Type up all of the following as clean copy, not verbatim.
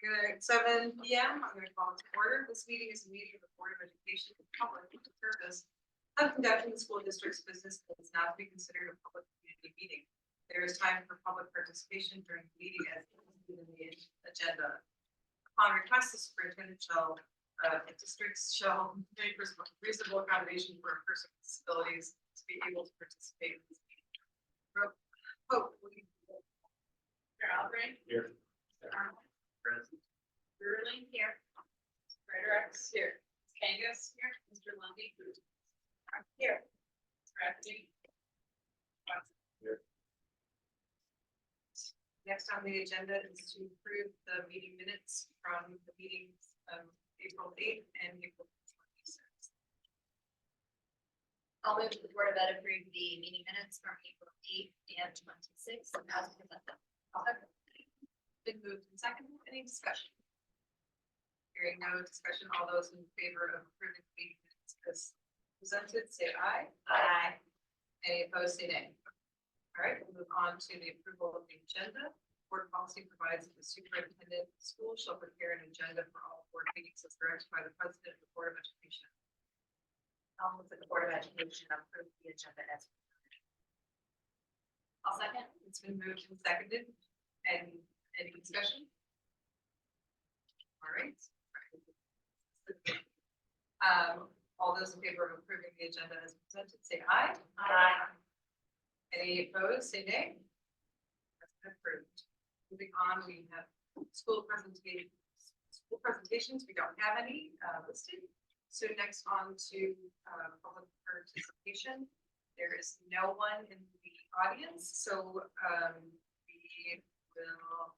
At 7 p.m. I'm going to call it to order. This meeting is a meeting of the Board of Education and Public Service of conducting the school district's business that is not to be considered a public community meeting. There is time for public participation during the meeting as indicated in the agenda. Upon request, the superintendent shall districts shall make reasonable accommodation for a person with disabilities to be able to participate in this meeting. Hope. Mr. Albrecht. Here. Mr. Arnold. Present. Burley here. Fredericks here. Kangas here. Mr. Lundy. I'm here. Rafferty. Here. Next on the agenda is to approve the meeting minutes from the meetings of April 8th and April 26th. I'll move to the Board of Ed approve the meeting minutes from April 8th and 26th as presented. Been moved and seconded. Any discussion? Hearing no discussion, all those in favor of approving the meeting minutes as presented, say aye. Aye. Any opposed, say nay. All right, we'll move on to the approval of the agenda. Board policy provides that the superintendent of the school shall prepare an agenda for all board meetings as directed by the president of the Board of Education. I'll move that the Board of Education approve the agenda as presented. I'll second. It's been moved and seconded. And any discussion? All right. All those in favor of approving the agenda as presented, say aye. Aye. Any opposed, say nay. That's been approved. Moving on, we have school presentations. We don't have any listed. So next on to public participation. There is no one in the audience, so we will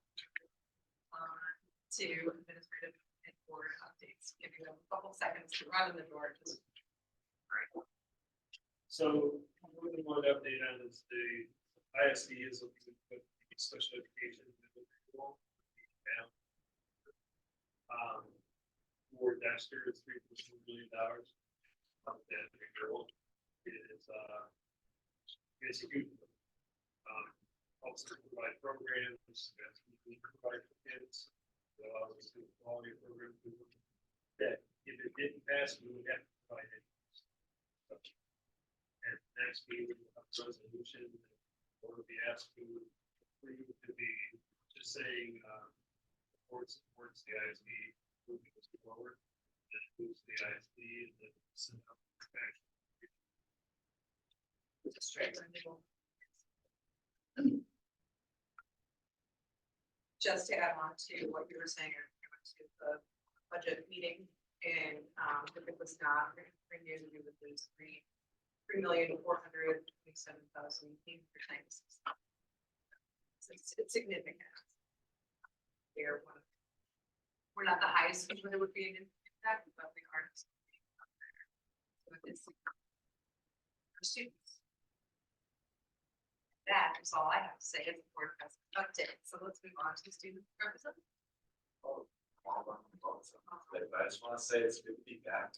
to administrative and board updates. Giving them a couple seconds to run in the door. Just all right. So really one update on is the ISD is looking to put the special education individual down. For Dexter, it's $3.2 million. That girl is it's a good also provide programs that we provide for kids. Obviously, quality of programs that if it didn't pass, we would have to provide it. And next we would have a resolution or be asked to approve to be just saying supports the ISD moving us forward. That moves the ISD and then send out back. Straight renewal. Just to add on to what you were saying, I went to the budget meeting and if it was not renewed, we would lose $3,427,800. It's significant. We're not the highest, but it would be an impact, but we are. So it's for students. That is all I have to say. It's a board update. So let's move on to student representative. I just want to say it's good feedback.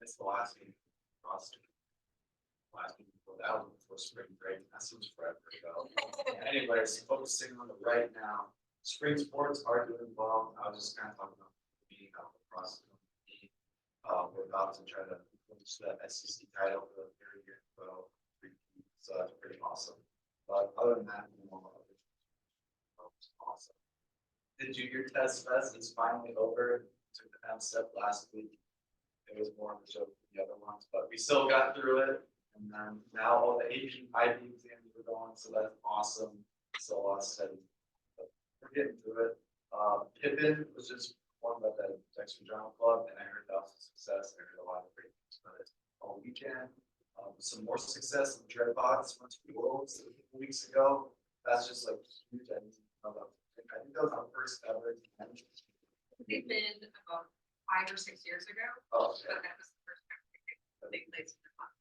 It's the last meeting before that was before spring break. That seems forever ago. Anyways, focusing on the right now. Spring sports are doing well. I was just kind of talking about the meeting out across the we're about to try to finish that SEC title for the third year. So that's pretty awesome. But other than that, awesome. The junior test fest is finally over. Took the next step last week. It was more of a joke than the other ones, but we still got through it. And then now all the AP IB exams are going, so that's awesome. So said, we're getting through it. Pippin was just formed by the Dexter Drama Club, and I heard that was a success. I heard a lot of great things about it all weekend. Some more success in Dreadbox went to the Worlds a couple weeks ago. That's just like huge. I think that was our first ever. They've been about 5 or 6 years ago. Oh, But that was the first time they played some fun.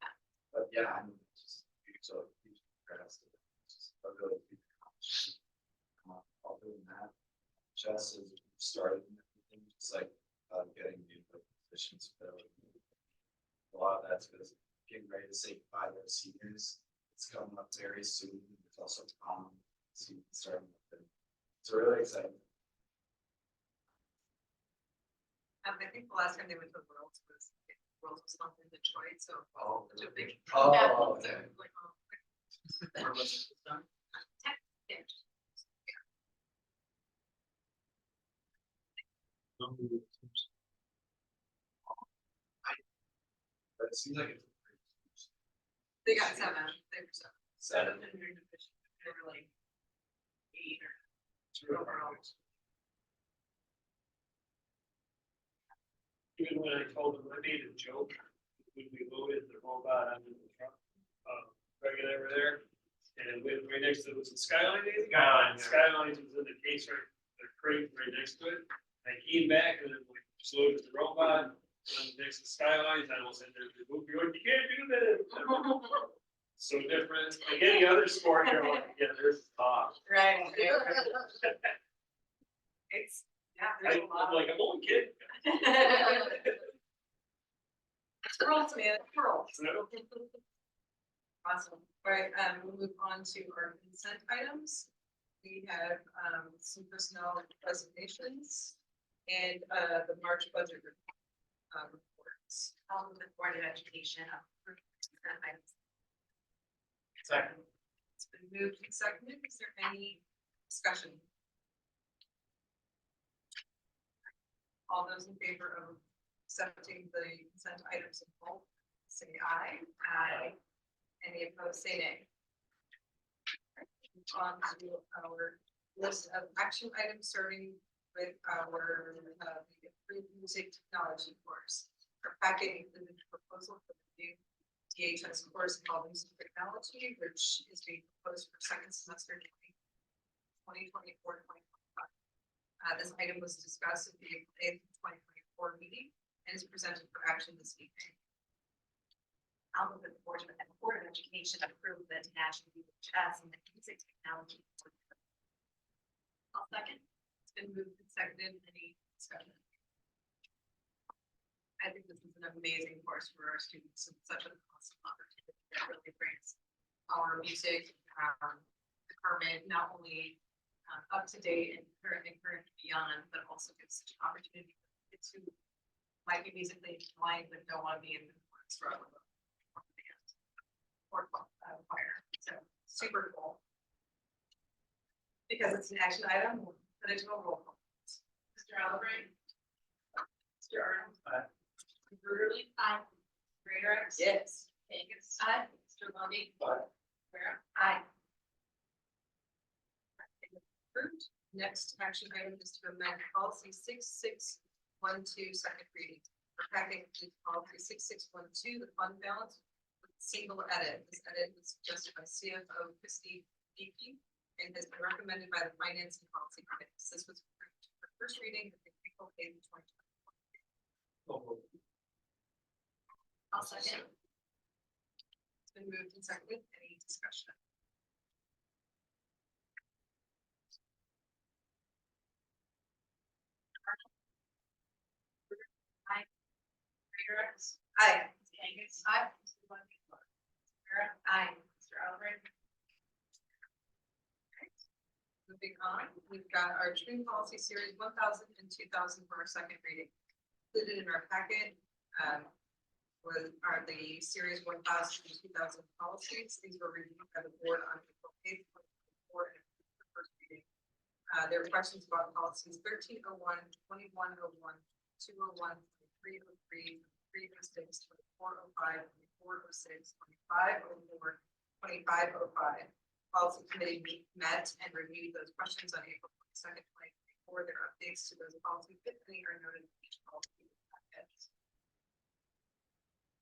but yeah, I mean, it's just huge. So huge congrats to them. It's just a really big accomplishment. Other than that, chess is started and everything, just like getting new positions filled. A lot of that's because getting ready to say goodbye to the seniors. It's coming up very soon. There's also Tom starting with it. It's really exciting. I think the last time they went to Worlds was something in Detroit, so. Oh, Such a big. Oh, Yeah, okay. so, like, oh, Where was it done? yeah. But it seems like it's. They got seven, they were seven. Seven. In their division, they were like 8 or. It's really Overall. nice. Even when I told them, I made a joke, when we loaded the robot onto the truck, right over there. And right next to it was the Skyline, maybe? Skylines was in the case right, the crate right next to it. I came back and then we just loaded the robot, next to Skylines, I almost said, there's the movie, you can't do that. So different, like any other sport, you're like, yeah, there's the top. Right. It's, yeah, there's a lot. I'm like, I'm only kidding. It's girls, man, it's girls. No? Awesome. All right, we'll move on to our consent items. We have, some personnel resignations and, the March budget, reports. The Board of Education approved consent items. Second. It's been moved and seconded. Is there any discussion? All those in favor of accepting the consent items in full, say aye. Aye. Any opposed, say nay. Move on to our list of action items starting with our, the approved music technology course. Our packet included a proposal for the new DHS course called music technology, which is being proposed for second semester 2024-2025. This item was discussed at the April 8th, 2024 meeting and is presented for action this evening. I'll move that the Board of Education approve the National UHS and the music technology. I'll second. It's been moved and seconded. Any discussion? I think this is an amazing course for our students and such an awesome opportunity that really brings our music, department not only up to date and current and beyond, but also gives such an opportunity for kids who might be musically inclined but don't want to be in the struggle or choir. So super cool. Because it's an action item, we'll put it to a roll call. Mr. Albrecht. Mr. Arnold. Aye. Mr. Brutterly. Aye. Greater. Yes. Kangas. Aye. Mr. Lundy. Aye. Rivera. Aye. Approved. Next action item is to amend policy 6612 second reading. For packing policy 6612, the fund balance with a single edit. This edit was suggested by CFO Christy Beaky and has been recommended by the Finance and Policy Committee. This was approved for first reading at the April 8th, 2024. I'll second. It's been moved and seconded. Any discussion? Aye. Greater. Aye. Ms. Kangas. Aye. Mr. Lundy. Rivera. Aye. Mr. Albrecht. Moving on, we've got our training policy series 1000 and 2000 for our second reading. Included in our packet are the series 1000 and 2000 policies. These were reviewed by the board on April 8th, 2024 and approved for first reading. There were questions about policies 1301, 2101, 201, 2303, 306, 2405, 2406, 2504, 2505. Policy committee met and reviewed those questions on April 22nd, 2024. Their updates to those policy 50 are noted in each policy packet.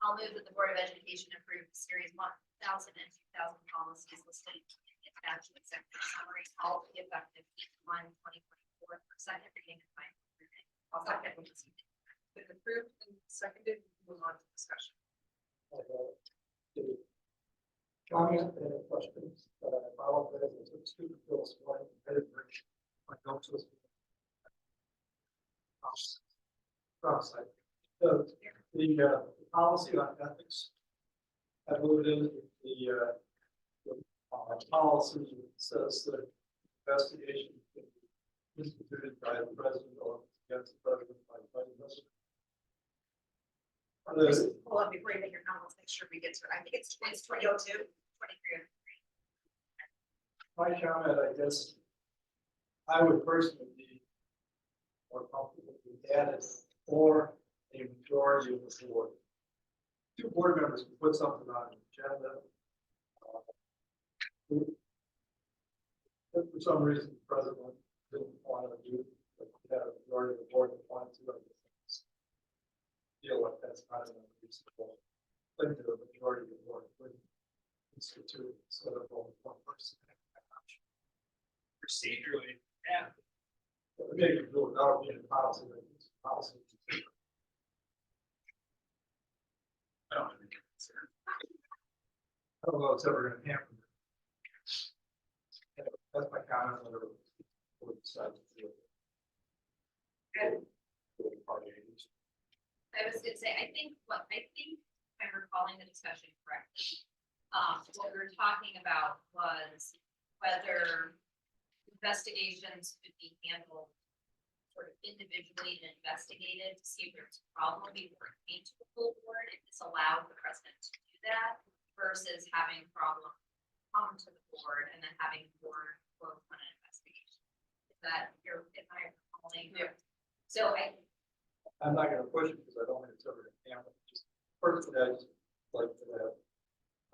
I'll move that the Board of Education approve the series 1000 and 2000 policies listed in attached executive summary, all to be effective 1/2024 for second reading and final reading. I'll second. Been approved and seconded. Move on to discussion. Comment and questions that I followed as a student feels like I didn't bring my notes with me. Cross-site. So the policy on ethics. I moved in the policy says that investigation can be instituted by the president or against the president by the president. Just pull up before you make your comments, make sure we get to it. I think it's 2002. 23. My comment, I guess, I would personally be more comfortable if we added for a majority of the board. Two board members can put something on the agenda. If for some reason the president didn't want to do, it, but we had a majority of the board that wanted to, I guess, feel like that's not an unreasonable thing to the majority of the board would institute instead of only one person. Procedurally, yeah. Maybe you do it without being a policy, but it's a policy. I don't think it's I don't know if it's ever gonna happen. That's my comment on the. Decide to do it. Good. I was gonna say, I think if I'm recalling the discussion correctly, what we were talking about was whether investigations could be handled sort of individually and investigated to see if there's a problem before it came to the full board, if this allowed the president to do that versus having a problem come to the board and then having the board vote on an investigation. Is that your, if I'm recalling? Yeah. So I'm not gonna push it because I don't think it's ever gonna happen. Just personally, I just like to have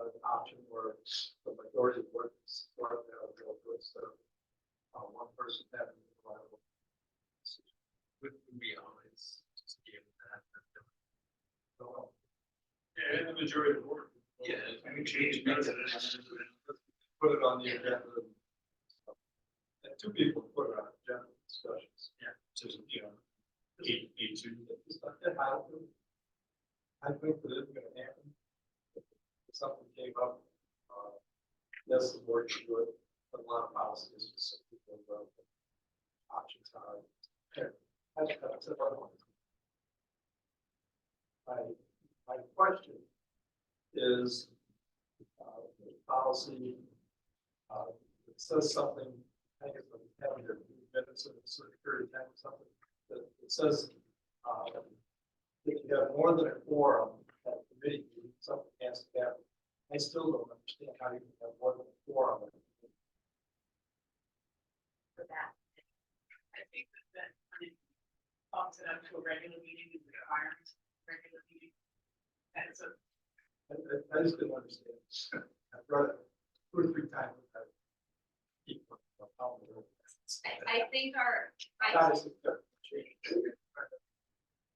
an option where the majority of work is part of that go through instead of one person having to reliable. Would we always just give that? So, Yeah, and the majority of the board. Yeah. I mean, change president. put it on the agenda. And two people put it on agenda discussions. Yeah, just, you know, I think that it's gonna happen. If something came up, yes, the board should do it, but a lot of policies just simply don't go. Options are. That's it. My question is, the policy, it says something, I think it's like having their minutes in a certain period of time or something, that it says, if you have more than a quorum at the committee, meeting, something has to happen. I still don't understand how you can have more than a quorum. for that. I think that when it bumps it up to a regular meeting, it requires regular meeting. And it's a, I just didn't understand. I've read it 2 or 3 times. I think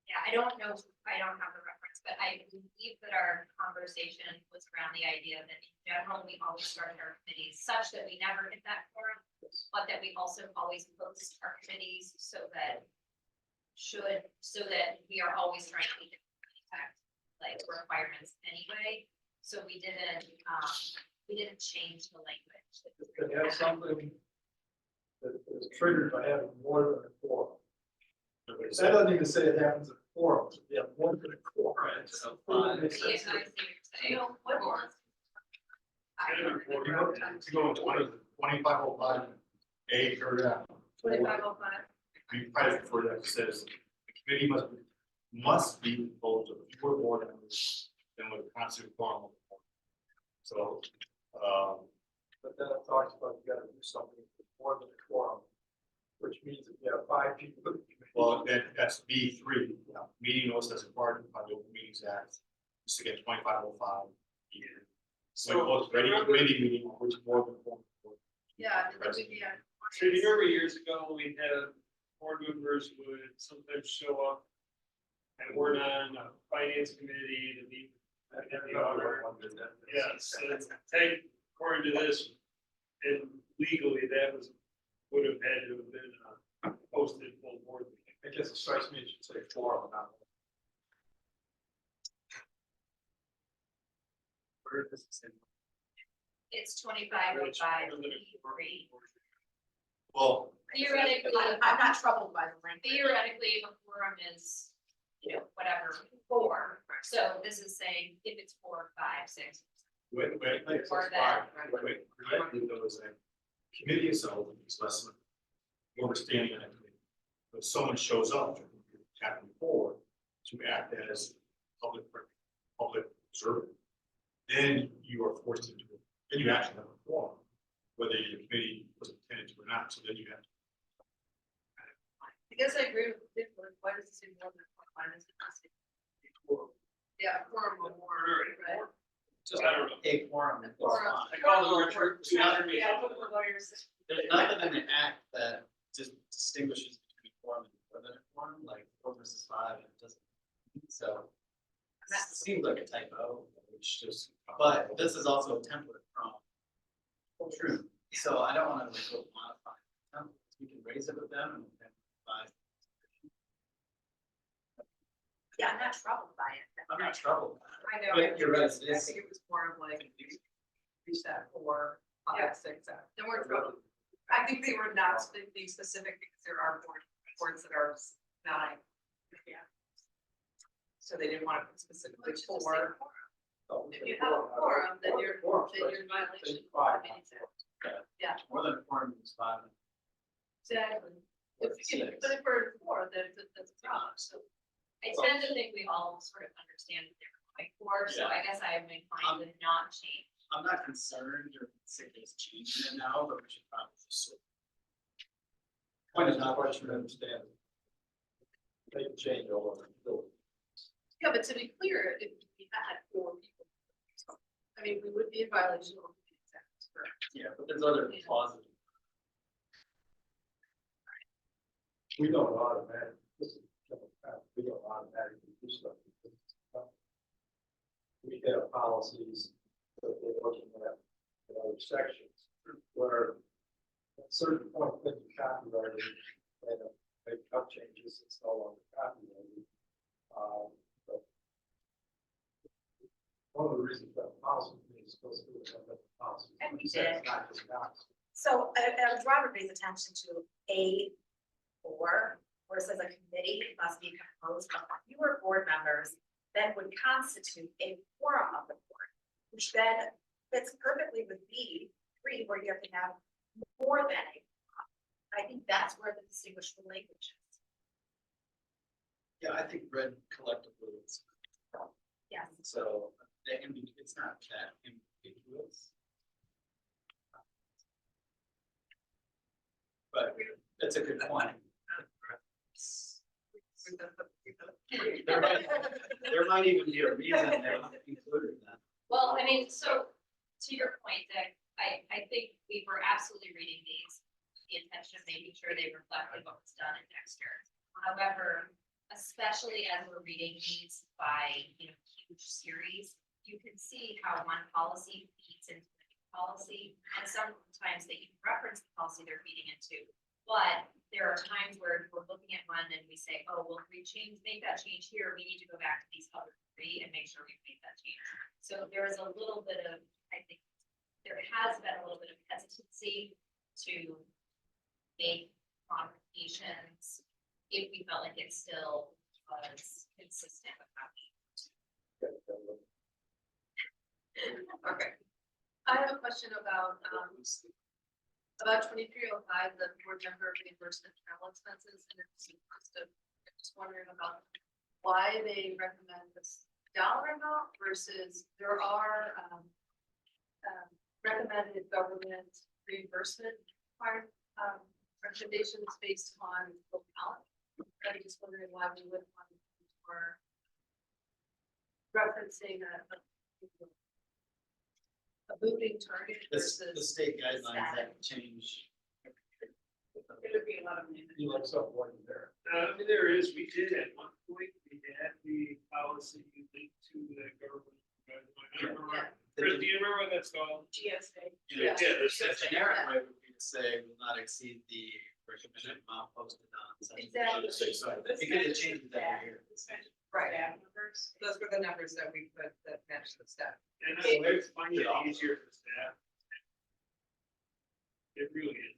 yeah, I don't know, I don't have the reference, but I believe that our conversation was around the idea that in general, we always start our committees such that we never hit that quorum, but that we also always post our committees so that we are always trying to meet like requirements anyway. So we didn't change the language. Could have something that is triggered by having more than a quorum. That doesn't even say it happens at a quorum. You have more than a quorum. Right, so fine. Yeah, I see what you're saying. no, what was? To go 2505 A paragraph. 2505. We probably prefer that it says the committee must be composed of fewer board members than with a constant quorum. So, But then it talks about you gotta do something with more than a quorum, which means if you have 5 people. in the committee- well, that's B3. Meeting notice as required by the Open Meetings Act. Just again, 2505. Yeah. So it was ready committee meeting, which more than one. Yeah, and then we'd be on. So do you remember years ago, we had board members would sometimes show up and we're on a finance committee to meet. with the auditor. Yes, and take, according to this, and legally, that would have had to have been posted full board meeting. I guess it strikes me, it should say quorum, not. Where does it say? It's 2505 B3. Well, Theoretically, I'm not troubled by the language. theoretically, a quorum is, whatever, 4. So this is saying if it's 4, 5, 6. wait, Or that. wait, though, is that committee itself is less of an understanding on that committee. But someone shows up, happened before, to act as public observer, then you are forced into it. Then you actually have a forum, whether your committee was intended to or not, so then you have to. I guess I agree with Dick, but why does it say more than one line? Is it not say? Yeah, quorum or more, right? Just, I don't know. A quorum. is Quorum. fine. I call the word church. Yeah, what the lawyers say. There's nothing in the act that just distinguishes between quorum and more than a quorum, like 4 versus 5, it doesn't. So. That seems like a typo, which just, but this is also a template from. True. So I don't wanna like go modify the template, we can raise it with them and then advise. Yeah, I'm not troubled by it. I'm not troubled. I know. But you're right, I it is- think it was more of like, reach that 4, 5, 6, 7. Then we're troubled. I think they were not being specific because there are boards that are 9. Yeah. So they didn't want to put specifically Let's just say 4. quorum. If you have a quorum, then you're in violation of the Meetings Act. Yeah. More than a quorum is 5. Exactly. If you put it for 4, then that's a problem, so. I tend to think we all sort of understand what they're going for, so I guess I am inclined to not change. I'm not concerned or sick of changing it now, but we should probably just sort. Point is not quite sure to understand. They can change all over. Yeah, but to be clear, if we had 4 people, I mean, we would be in violation of the Meetings Act, correct? Yeah, but there's other clauses. We don't automatically, we don't automatically do stuff. We have policies that we're looking at in other sections where at a certain point, things are copyrighted and make up changes, it's no longer copyrighted. But one of the reasons that policy is supposed to be a policy. And we It's not did. just not. So I would draw everybody's attention to A4, where it says a committee must be composed of fewer board members than would constitute a quorum of the board, which then fits perfectly with B3, where you have to have more than a quorum. I think that's where the distinguishable language is. Yeah, I think read collectively is, Yes. so it's not that ambiguous. But that's a good point. There might even be a reason they included that. Well, I mean, so to your point, Dick, I think we were absolutely reading these, with the intention of making sure they reflected what was done in Dexter. However, especially as we're reading these by, huge series, you can see how one policy feeds into the new policy, and sometimes they even reference the policy they're feeding into. But there are times where we're looking at one and we say, oh, well, if we make that change here, we need to go back to these other 3 and make sure we've made that change. So there is a little bit of, I think, there has been a little bit of hesitancy to make modifications if we felt like it still was consistent with how we. Okay. I have a question about 2305, the board member reimbursement travel expenses, and it's I'm just wondering about why they recommend this dollar amount versus there are recommended government reimbursement recommendations based on locality. I'm just wondering why we would want more referencing a moving target The versus. state guidelines that change. It would be a lot of money. You like something more than there. I mean, there is, we did at one point, we had the policy linked to the government. I don't remember. Chris, do you remember what that's called? GSA. Yeah, The that's- generic way would be to say will not exceed the recommended amount posted on. such and such. Exactly. You could change that here. Right. Those were the numbers that we put that matched the staff. And I always find it easier for staff. It really is.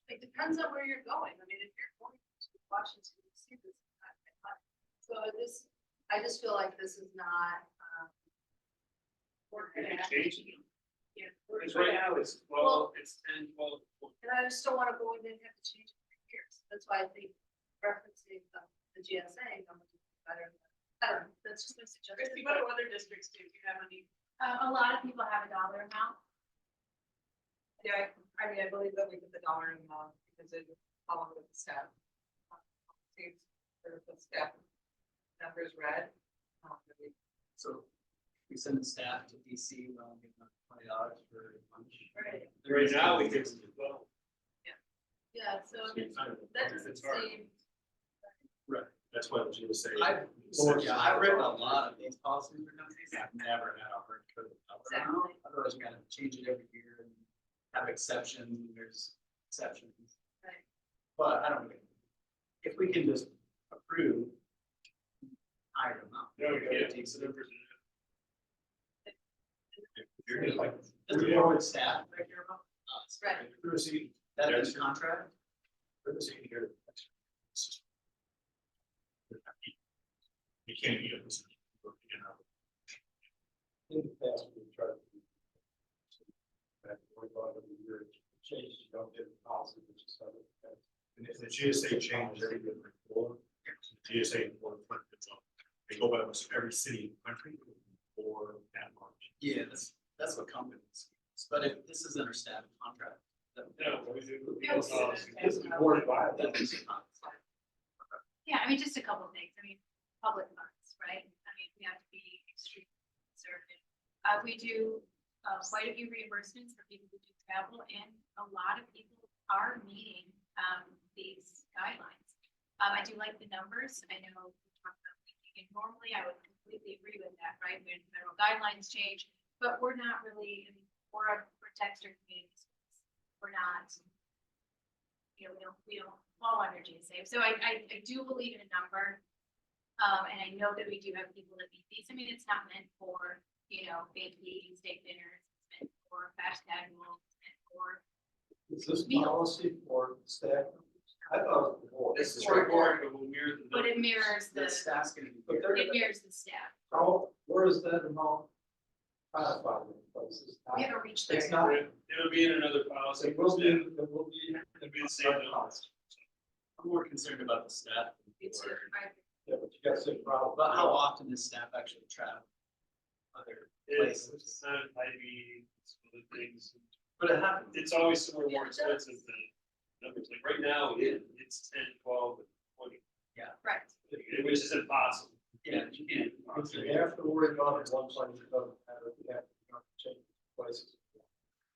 It depends on where you're going. I mean, if you're going to Washington, D.C., this is not that much. So I just feel like this is not. We can change it. Yeah. Because right now it's 12, it's 10, 12. And I just don't wanna go in and have to change it for years. That's why I think referencing the GSA number would be better. I don't know, that's just my suggestion. Christie, what do other districts do? Do you have any? A lot of people have a dollar amount. Yeah, I mean, I believe that we put the dollar amount because it follows with the staff. See, the staff numbers read. So we send the staff to DC, we'll give them $20 for lunch. Right. Right now, we get to 12. Yeah, so It's kind of- that doesn't It's hard. seem. Right, that's why I was gonna say. I've written a lot of these policies for companies. I've never had a hard code. Exactly. Otherwise, we gotta change it every year and have exceptions, and there's exceptions. Right. But I don't, if we can just approve higher amount. No, we can't take the numbers. You're gonna like. Does the board staff right here about? Right. Courtesy, That is contract? courtesy here. You can't eat it. You know. In the past, we tried to. Back when we thought every year it changed, you don't get the policy, which is how it. And if the GSA changes every year before, the GSA for they go by almost every city in the country or at large. Yeah, that's what companies, use. But if this is under staff contract. then- No, we do. Yeah, we do. Policy. It's the board by That is not- Yeah, I mean, just a couple of things. I mean, public funds, right? I mean, we have to be extremely conservative. We do quite a few reimbursements for people who do travel, and a lot of people are meeting these guidelines. I do like the numbers. I know we talked about thinking, and normally I would completely agree with that, right? When federal guidelines change, but we're not really, I mean, we're a protector communities. We're not, you know, we don't fall under GSA. So I do believe in a number. And I know that we do have people that meet these. I mean, it's not meant for, you know, big meetings, steak dinners, it's meant for fast casual, it's meant for. Is this policy for staff? I thought it was the board. This is report, but we'll mirror the. But it mirrors The the, staff's gonna be. But they're- it mirrors the staff. How, where is that amount codified in places? We haven't reached there. It's not, It'll be in another policy. it will be, it will be. It'll be the same number. I'm more concerned about the staff. It's a- Yeah, but you got some problem. But how often does staff actually travel? Other It's places, not maybe some other things. but it happens. It's always somewhere more expensive than numbers. Like right now, it's 10, 12, and 20, Right. which is impossible. Yeah, you can't. If you have to worry about it, one place, it doesn't matter, if you have to change places.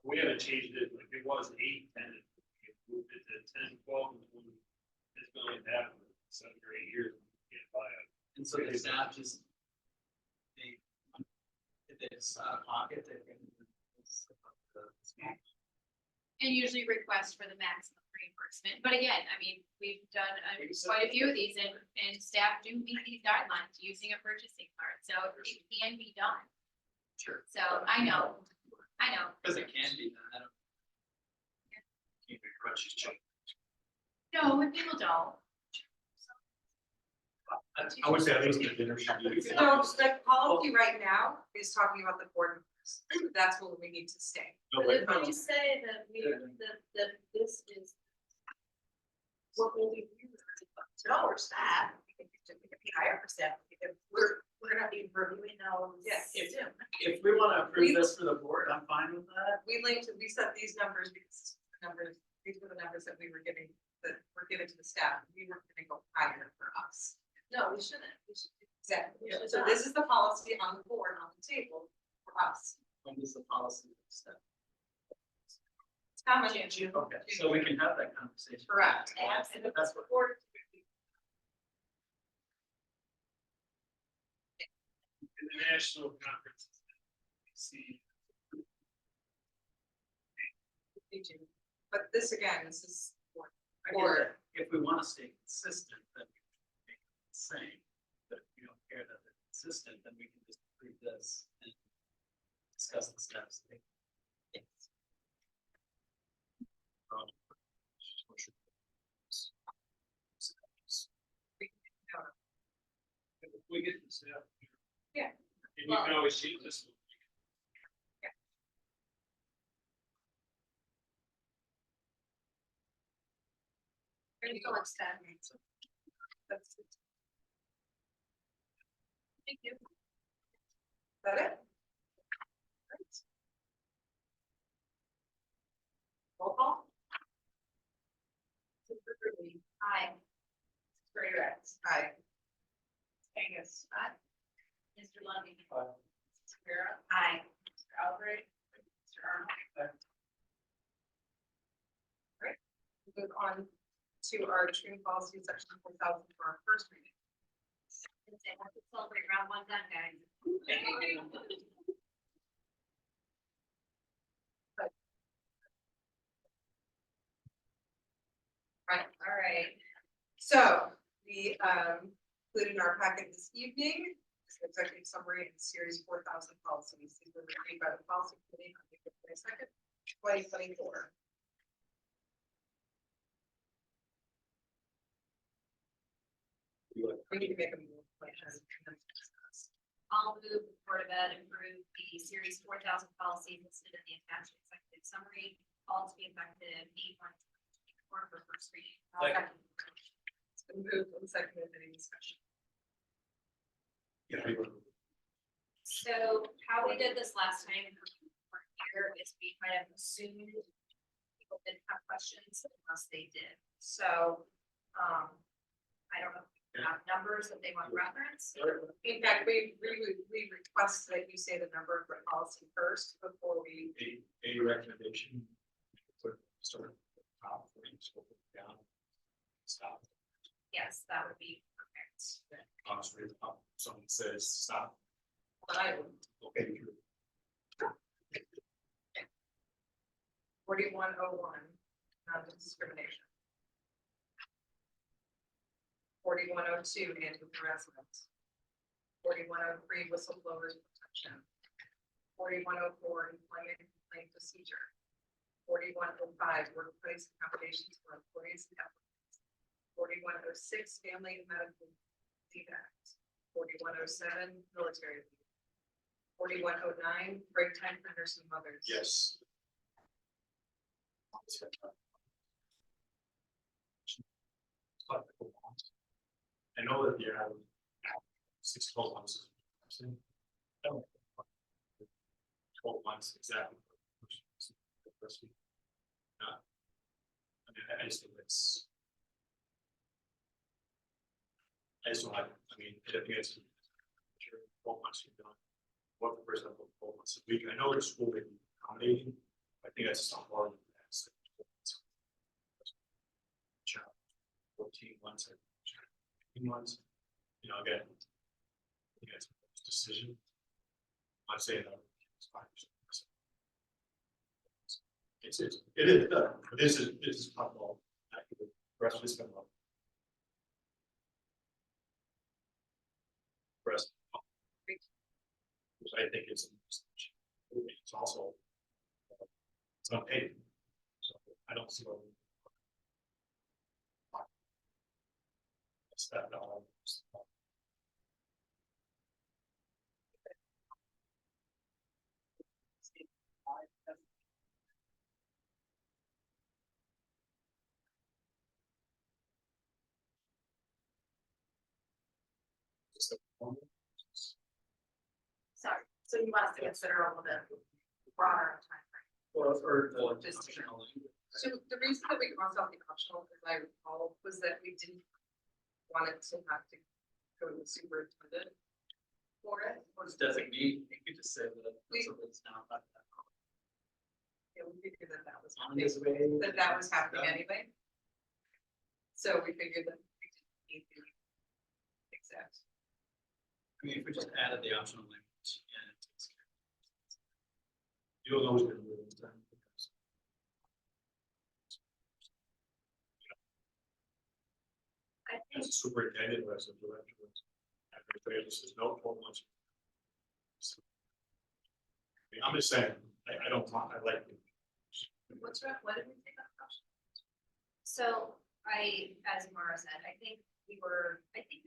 We haven't changed it, like it was 8, 10, we moved it to 10, 12, and 20. It's been like that for 7 or 8 years. We can't buy it. And so the staff just, if it's out of pocket, they can. And usually request for the maximum reimbursement. But again, I mean, we've done quite a few of these and staff do meet these guidelines using a purchasing card. So it can be done. Sure. So I know. Because it can be done, I don't. Keep it crunches check. No, and people don't. I would say at least the dinner should be. So the policy right now is talking about the board members. That's what we need to stay. No, But but if we say that that this is. What will be. No, or staff, we can be higher for staff, because we're gonna be reviewing those. Yes. soon. If we wanna approve this for the board, I'm fine with that. We set these numbers because these were the numbers that we were giving, that were given to the staff. We weren't gonna go higher for us. No, we shouldn't. We should. Exactly. We should So not. this is the policy on the board, on the table for us. When does the policy step? It's coming in June. Okay, so we can have that conversation. Correct. And the That's what. board. In the national conferences. See, But this again, this is. I get that. If we wanna stay consistent, then we can make it the same. But if we don't care that they're consistent, then we can just approve this and discuss the steps. if we get this out. Yeah. And you can always change this. Thank you so much, Stan. That's it. Thank you. Is that it? Great. Roll call. Mr. Ruby. Aye. Mr. Rex. Aye. Angus. Aye. Mr. Lundy. Aye. Mr. Vera. Aye. Mr. Albright. Mr. Arnold. Great. Move on to our training policy section 4,000 for our first reading. Let's celebrate round one done, guys. Right, all right. So we included in our packet this evening is an executive summary and series 4,000 policies. These were reviewed by the policy committee on April 22nd, 2024. We need to make a move. Like, and then discuss. I'll move the Board of Ed approve the series 4,000 policies listed in the attached executive summary, all to be effective 8/1/2024 for first reading. Second. It's been moved and seconded. Any discussion? Yeah. So how we did this last time here is we kind of assumed people didn't have questions unless they did. So, I don't know if you have numbers that they want reference. In fact, we request that you say the number of the policy first before we. A recommendation. Start at the top, scroll down. Stop. Yes, that would be perfect. Straight up, someone says stop. Okay. 4101, non-discrimination. 4102, anti-harassment. 4103, whistleblowers protection. 4104, employment complaint procedure. 4105, workplace accommodations for employees and applicants. 4106, family and medical leave act. 4107, military leave. 4109, break time for nursing mothers. Yes. I know that the average 12 months. 12 months exactly. I mean, I just think it's. I just don't like, I mean, I think it's. 12 months you've done. What the first 12 months a week, I know the school may be accommodating, I think that's just not hard. 14 months, 15 months, you know, again. I think it's a decision. I'm saying that. It's fine. It is, but this is top ball. The rest of this come up. Rest. Which I think is, it's also. It's not paid. So I don't see what. It's that, Sorry. So you want us to consider a little bit broader timeframe? Or Just So the reason that we crossed out the optional, as I recall, was that we didn't want it to have to go to the superintendent for it. What does designate, you could just say that. It's now not that. Yeah, we figured that that was on this way. that was happening anyway. So we figured that we didn't need to exact. I mean, if we just added the optional language and it takes care of you'll always be moving time. I think As a superintendent or as a director. Administrator says no 12 months. I mean, I'm just saying, I don't talk, I like. What's right? What did we take out? so. As Mara said, I think we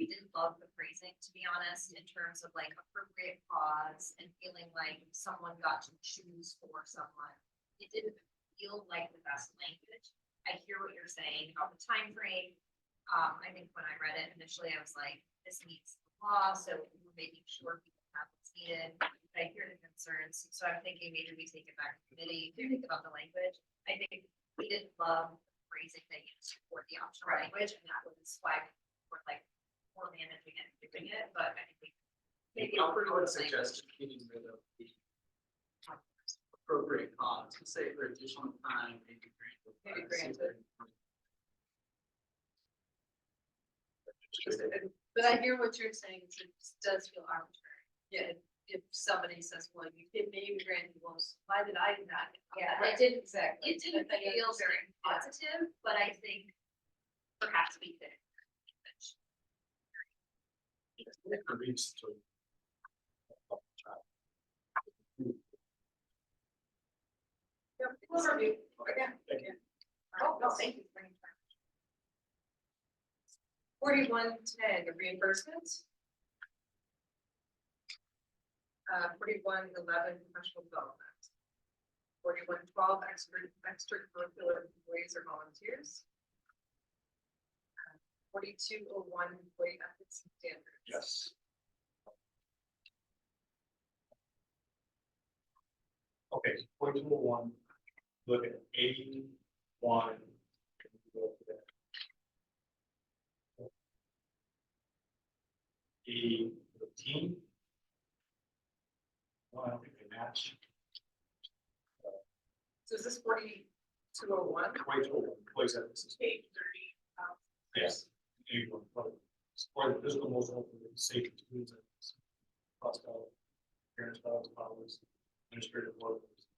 didn't love the phrasing, to be honest, in terms of like appropriate cause and feeling like someone got to choose for someone. It didn't feel like the best language. I hear what you're saying about the time frame. I think when I read it initially, I was like, this meets the law, so we're making sure people have what's needed. But I hear the concerns, so I'm thinking maybe we take it back to committee, to think about the language. I think we didn't love the phrasing that you support the optional language, and that was why we're like, we're managing it, and doing it, but I think maybe I I'll. would suggest getting rid of the appropriate cause, to say for additional time, maybe granted. Maybe granted. But I hear what you're saying, it does feel arbitrary. Yeah, if somebody says, well, you did maybe grant, well, why did I not? Yeah, Right. it didn't, Exactly. it didn't feel very positive, but I think perhaps we could. It leads to. We'll review. Again. Thank you. Oh, no, thank you. 4110, the reimbursements. 4111, professional development. 4112, extracurricular employees or volunteers. 4201, employee ethics and standards. Yes. Okay, 4201, look at 81. The team. Well, I don't think they match. So is this 4201? 4201, employees ethics. 830. Yes. Anyone, but support the physical, emotional, and safety tools and hostile parents, powers, administrative workers.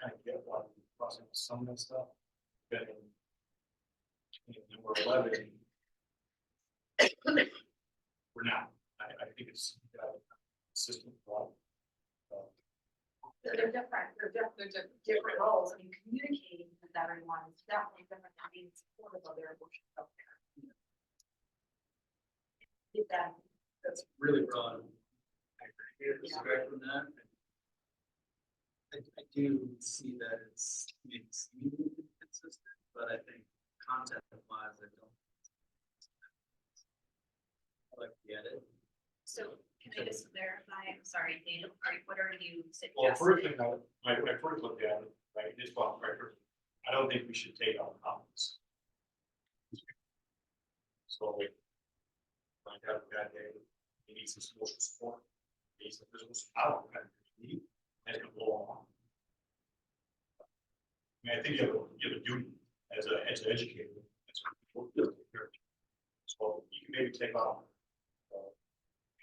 Kind of get what crossing some of that stuff. Then in number 11, we're not. I think it's consistent. They're different, different roles. I mean, communicating with everyone is definitely different than being supportive of their emotions out there. Get that. That's really broad. I agree. Yeah. Disconnect from that. I do see that it's maybe seemingly consistent, but I think content wise, I don't. I like the edit. So can I just verify, I'm sorry, Daniel, what are you Well, first suggesting? thing, when I first looked at it, right, it's about record. I don't think we should take out comments. So we might have a bad day, he needs some social support, he needs some physical support, I don't kind of need, that's gonna go on. I mean, I think you have a duty as an educator, so you can maybe take out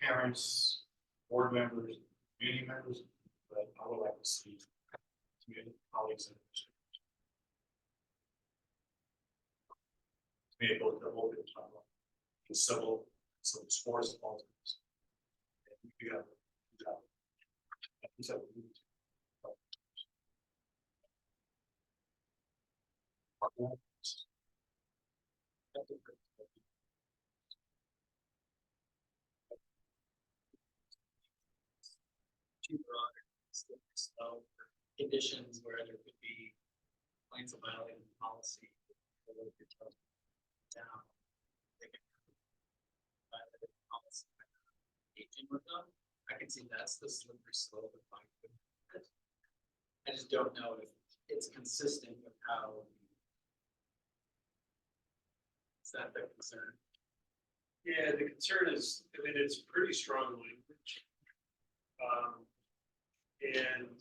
parents, board members, community members, but I would like to see community colleagues and maybe go to the whole bit of time, in civil sports, politics. You got. Too broad, so conditions where there could be complaints of violating policy. Down. They can violate policy by not engaging with them. I can see that's the slippery slope of my. I just don't know if it's consistent with how. Is that the concern? Yeah, the concern is, I mean, it's pretty strong language. And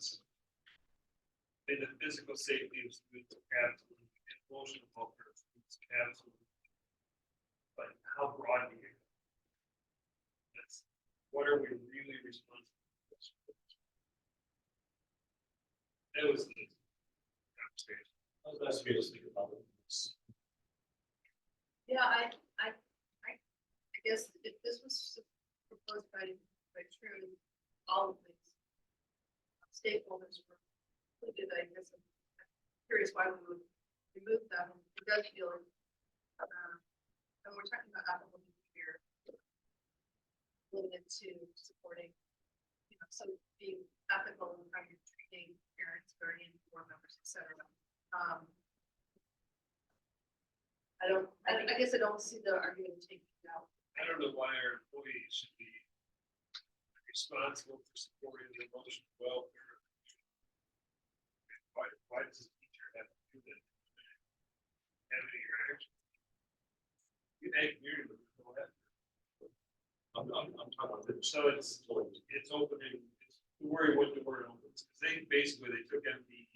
the physical safety is absolutely, emotional welfare is absolutely. But how broad do you? That's, what are we really responsible for? That was the conversation. Let's be realistic about it. Yeah, I guess if this was proposed by True, all of these stakeholders were included, I guess I'm curious why we would remove them. It does feel, and we're talking about ethical behavior limited to supporting, so being ethical and how you're treating parents, guardians, board members, et cetera. I guess I don't see the argument taking it out. I don't know why our employees should be responsible for supporting the emotional welfare. Why does the teacher have to do that? Have any interaction? You ain't here, but go ahead. I'm talking about this. So it's opening, it's worry what the word opens, because they basically, they took MPE.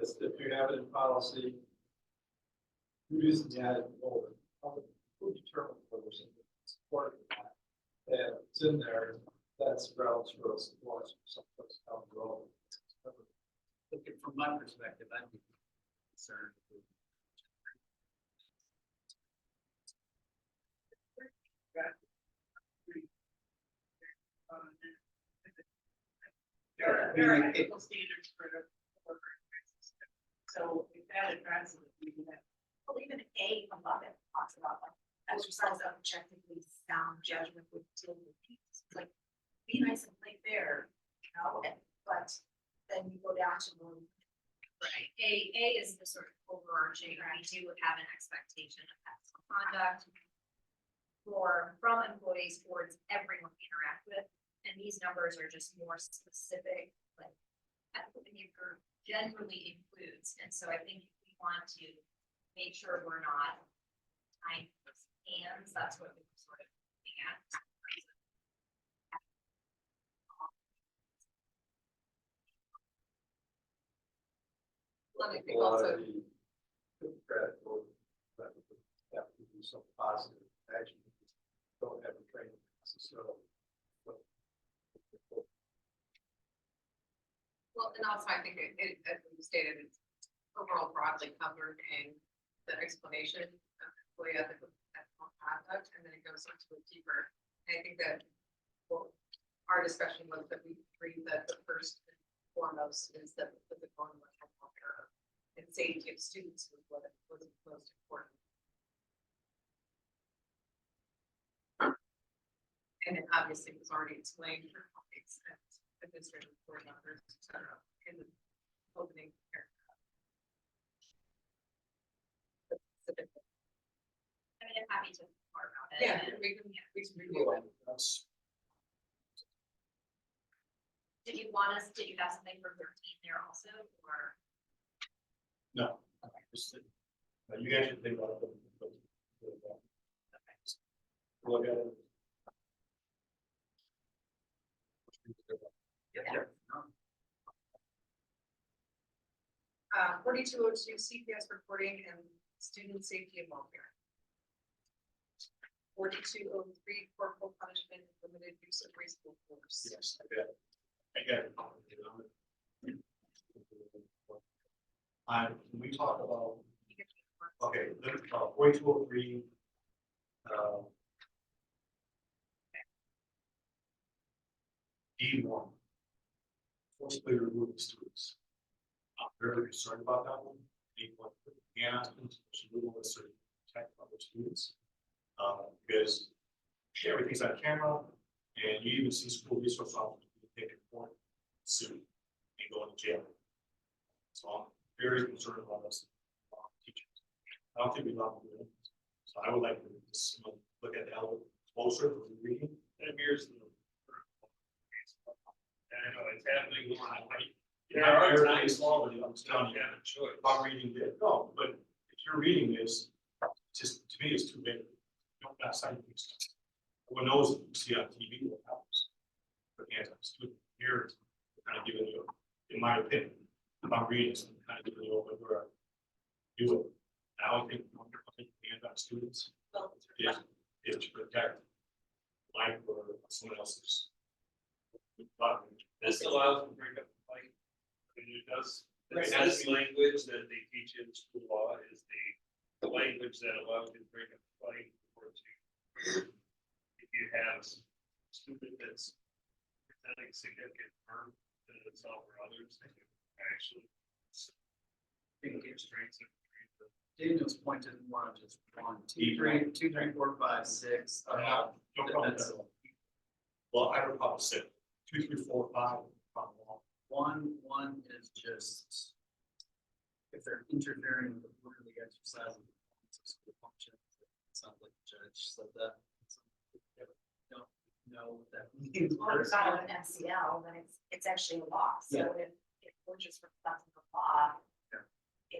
Is if you have it in policy, who is the added role? Who determines whether something is supported or not? And if it's in there, that's grounds for us to watch someplace down the road. Looking from my perspective, I'd be concerned. There are ethical standards for the worker. So if that addresses it, we can have. Well, even A above it talks about like exercise of objectively sound judgment with deal with people. It's like, be nice and play fair, you know, but then you go down to the. Right, A is the sort of overarching, we do have an expectation of ethical conduct from employees towards everyone we interact with. And these numbers are just more specific, like ethical behavior generally includes. And so I think if we want to make sure we're not tying those hands, that's what we're sort of looking at. Well, I think also, Democratic vote, that would have to do some positive action. Don't have a training necessarily. well, and also I think as we stated, it's overall broadly covered in the explanation of employee ethical conduct, and then it goes into it deeper. And I think that, well, our discussion was that we agree that the first and foremost is that the physical and mental welfare and safety of students was what was most important. And it obviously was already explained for colleagues and administrative board members, et cetera, in the opening paragraph. Specifically. I mean, I'm happy to talk more about it. Yeah, And we can review it. That's, did you have something for 13 there also, or? no. Just that, you guys should think about it. Look at it. Yeah. 4202 CPS reporting and student safety and welfare. 4203 corporal punishment and limited use of reasonable force. Yes, I get it. When we talk about, okay, 4203. D1. Forcibly removing students. I'm very concerned about that one. D1, and removal of certain protect other students. Because everything's on camera, and you even see school resource officers being taken to court, sued, and going to jail. So I'm very concerned about us teachers. I don't think we love doing it. So I would like to just look at that a little closer for reading. And here's the. I know it's happening a lot, like. There are times small, but I'm telling you, Have a choice. I'm reading it. No, but if you're reading this, just to me, it's too big. Don't got side things. Everyone knows you see on TV what happens. But hands on student here, it's kind of giving you, in my opinion, if I'm reading, it's kind of giving you over where I do it. I don't think hands on students is to protect life or someone else's. But This allows them to bring up the fight. I mean, it does, Right. this language that they teach in school law is the language that allows you to bring up the fight or to. If you have a student that's presenting significant harm to themselves or others, they can actually. Think strengths and. Daniel's point didn't want to just one, two, three, 2, 3, 4, 5, 6. no problem with that. Well, I would probably say 2, 3, 4, 5, probably wrong. is just if they're interfering with orderly exercise of the school functions. It sounds like the judge said that. Don't know what that means. Well, it's not an MCL, then it's actually a law, so Yeah. if we're just reflecting the law. Yeah.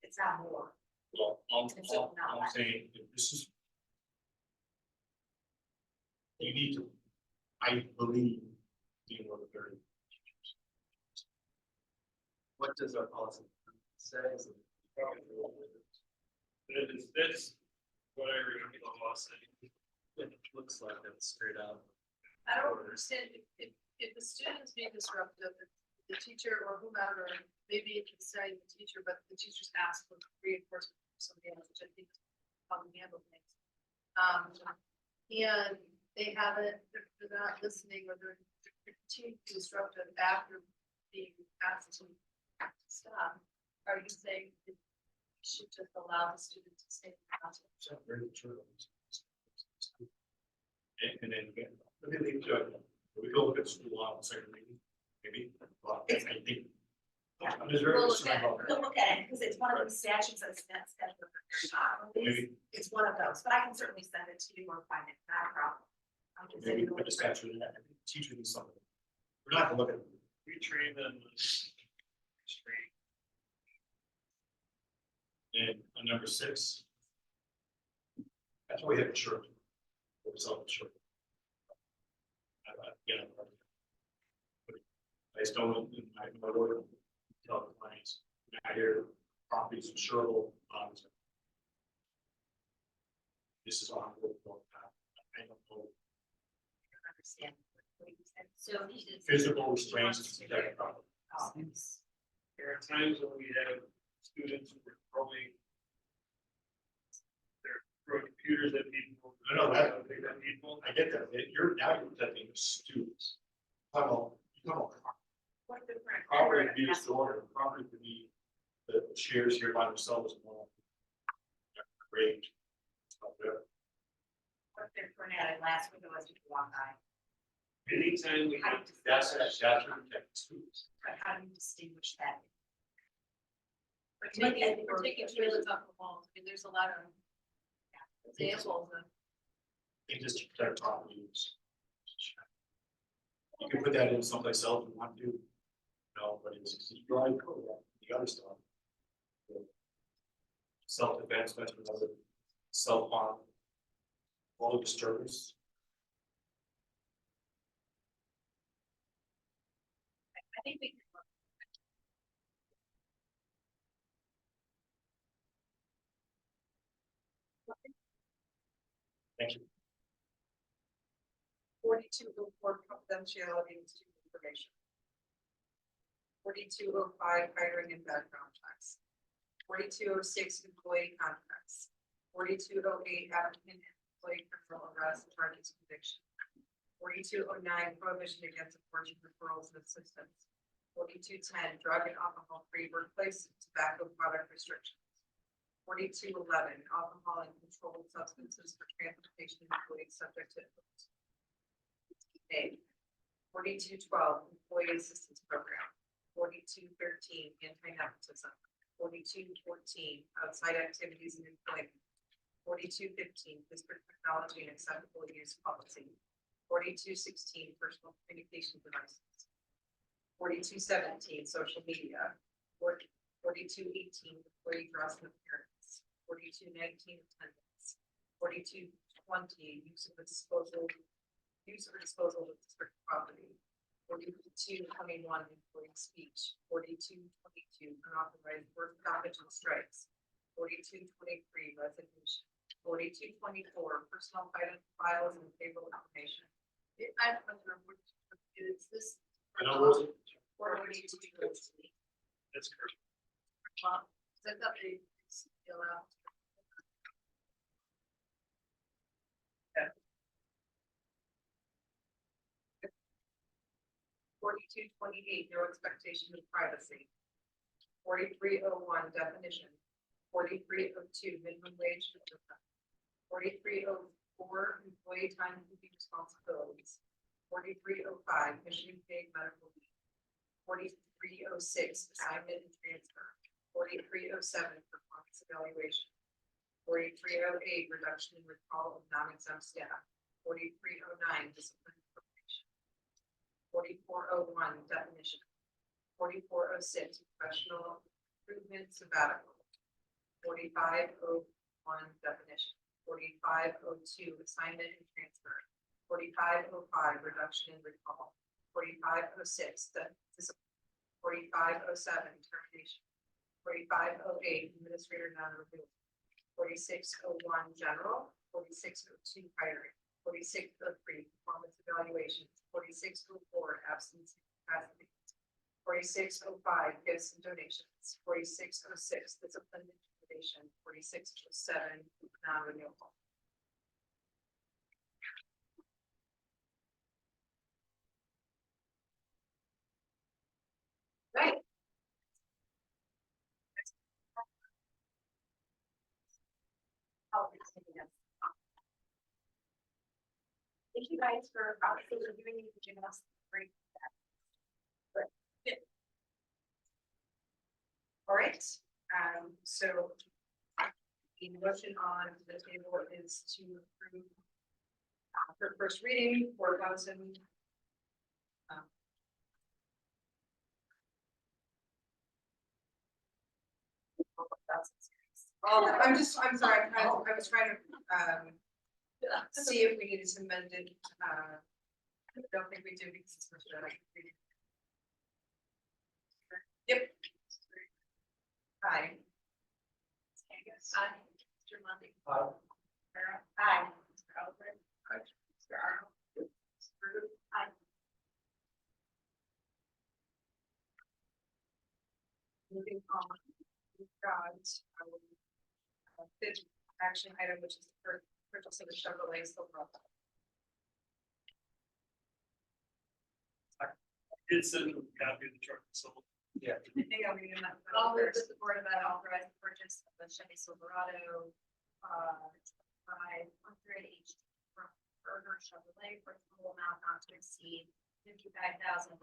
It's not more. Well, It's not I'm like- saying, if this is. You need to, I believe, deal with the very. What does our policy say? Is it- That's what I remember the law saying. It looks like it's straight out. I don't understand if the student's being disruptive, the teacher or whomever, maybe it's deciding the teacher, but the teacher's asked for reinforcement from somebody else, which I think is how we handle things. And they haven't, they're not listening or they're continuing to be disruptive after being asked to stop. Are you saying that you should just allow the student to stay in the classroom? It's not very true. And then, again, look at the judge, we go look at school law, second reading, maybe, but I think. Yeah. I'm just very We'll look concerned at it, about we'll look at it, because it's one of those statutes that's maybe, it's one of those, but I can certainly send it to you or find it, not a problem. I can send maybe you put the statute in that, teacher needs something. We're not gonna look at, We train them straight. and on number 6. That's why we have insurance. It's self-insured. Yeah. I just don't, in my lawyer, tell the clients, I hear properties insurable, this is on. I don't know, Understand. what you said. So he did. physical restraints to protect property. There are times when we have students who are throwing. They're throwing computers at people. I know that. At people. I get that, you're protecting the students. You know, What if we're- property could be disorder, property could be the chairs here by themselves. Great. Up there. What if they're throwing at it last window as people walk by? Anytime we How have. do you That's distinguish- to protect the students. but how do you distinguish that? We're taking trailers off the walls. I mean, there's a lot of examples of. They just to protect property use. You can put that in someplace else if you want to. No, but it's drawing the other stuff. Self-defense, that's another self-harm. All disturbance. I think we can look. Thank you. 4204 confidentiality and student information. 4205 hiring and background checks. 4206 employee contracts. 4208 applicant and employee criminal arrest charges conviction. 4209 prohibition against abortion referrals and assistance. 4210 drug and alcohol free workplace tobacco product restrictions. 4211 alcohol and controlled substances for transportation employees subject to. A. 4212 employee assistance program. 4213 anti-nepotism. 4214 outside activities and employment. 4215 district technology and acceptable use policy. 4216 personal communication devices. 4217 social media. 4218 employee dress and appearance. 4219 attendance. 4220 use or disposal of district property. 4221 employee speech. 4222 unauthorized work stoppage and strikes. 4223 resignation. 4224 personal files and payroll information. I don't remember which is this. I know those. 4222. That's correct. I thought they still out. 4228 no expectation of privacy. 4301 definition. 4302 minimum wage. 4304 employee time keeping responsibilities. 4305 mission paid medical leave. 4306 6, assignment and transfer. 4307, performance evaluation. 4308, reduction in recall of non-exempt staff. 4309, discipline and probation. 4401, definition. 4406, professional improvement sabbatical. 4501, definition. 4502, assignment and transfer. 4505, reduction in recall. 4506, discipline. 4507, termination. 4508, administrator non-renewal. 4601, general. 4602, hiring. 4603, performance evaluations. 4604, absence and capacity. 4605, gifts and donations. 4606, discipline and intimidation. 4607, non-renewable. Right. Thank you guys for obviously reviewing and giving us great feedback. All right, so the motion on the table is to approve for first reading, 4,000. Oh, I'm sorry, I was trying to, see if we needed to amend it, I don't think we do because it's first reading. Yep. Aye. Aye. Mr. Lundy. Aye. Sarah. Aye. Mr. Albert. Aye. Mr. Arnold. Mr. Ruth. Aye. Moving on, we've got fifth action item, which is the purchase of the Chevrolet Silverado. It's a copy of the truck sold. I think I'm reading that. I'll move that the Board of Ed authorize the purchase of a Chevy Silverado, 500 HD from Berger Chevrolet for a total amount not to exceed $55,960.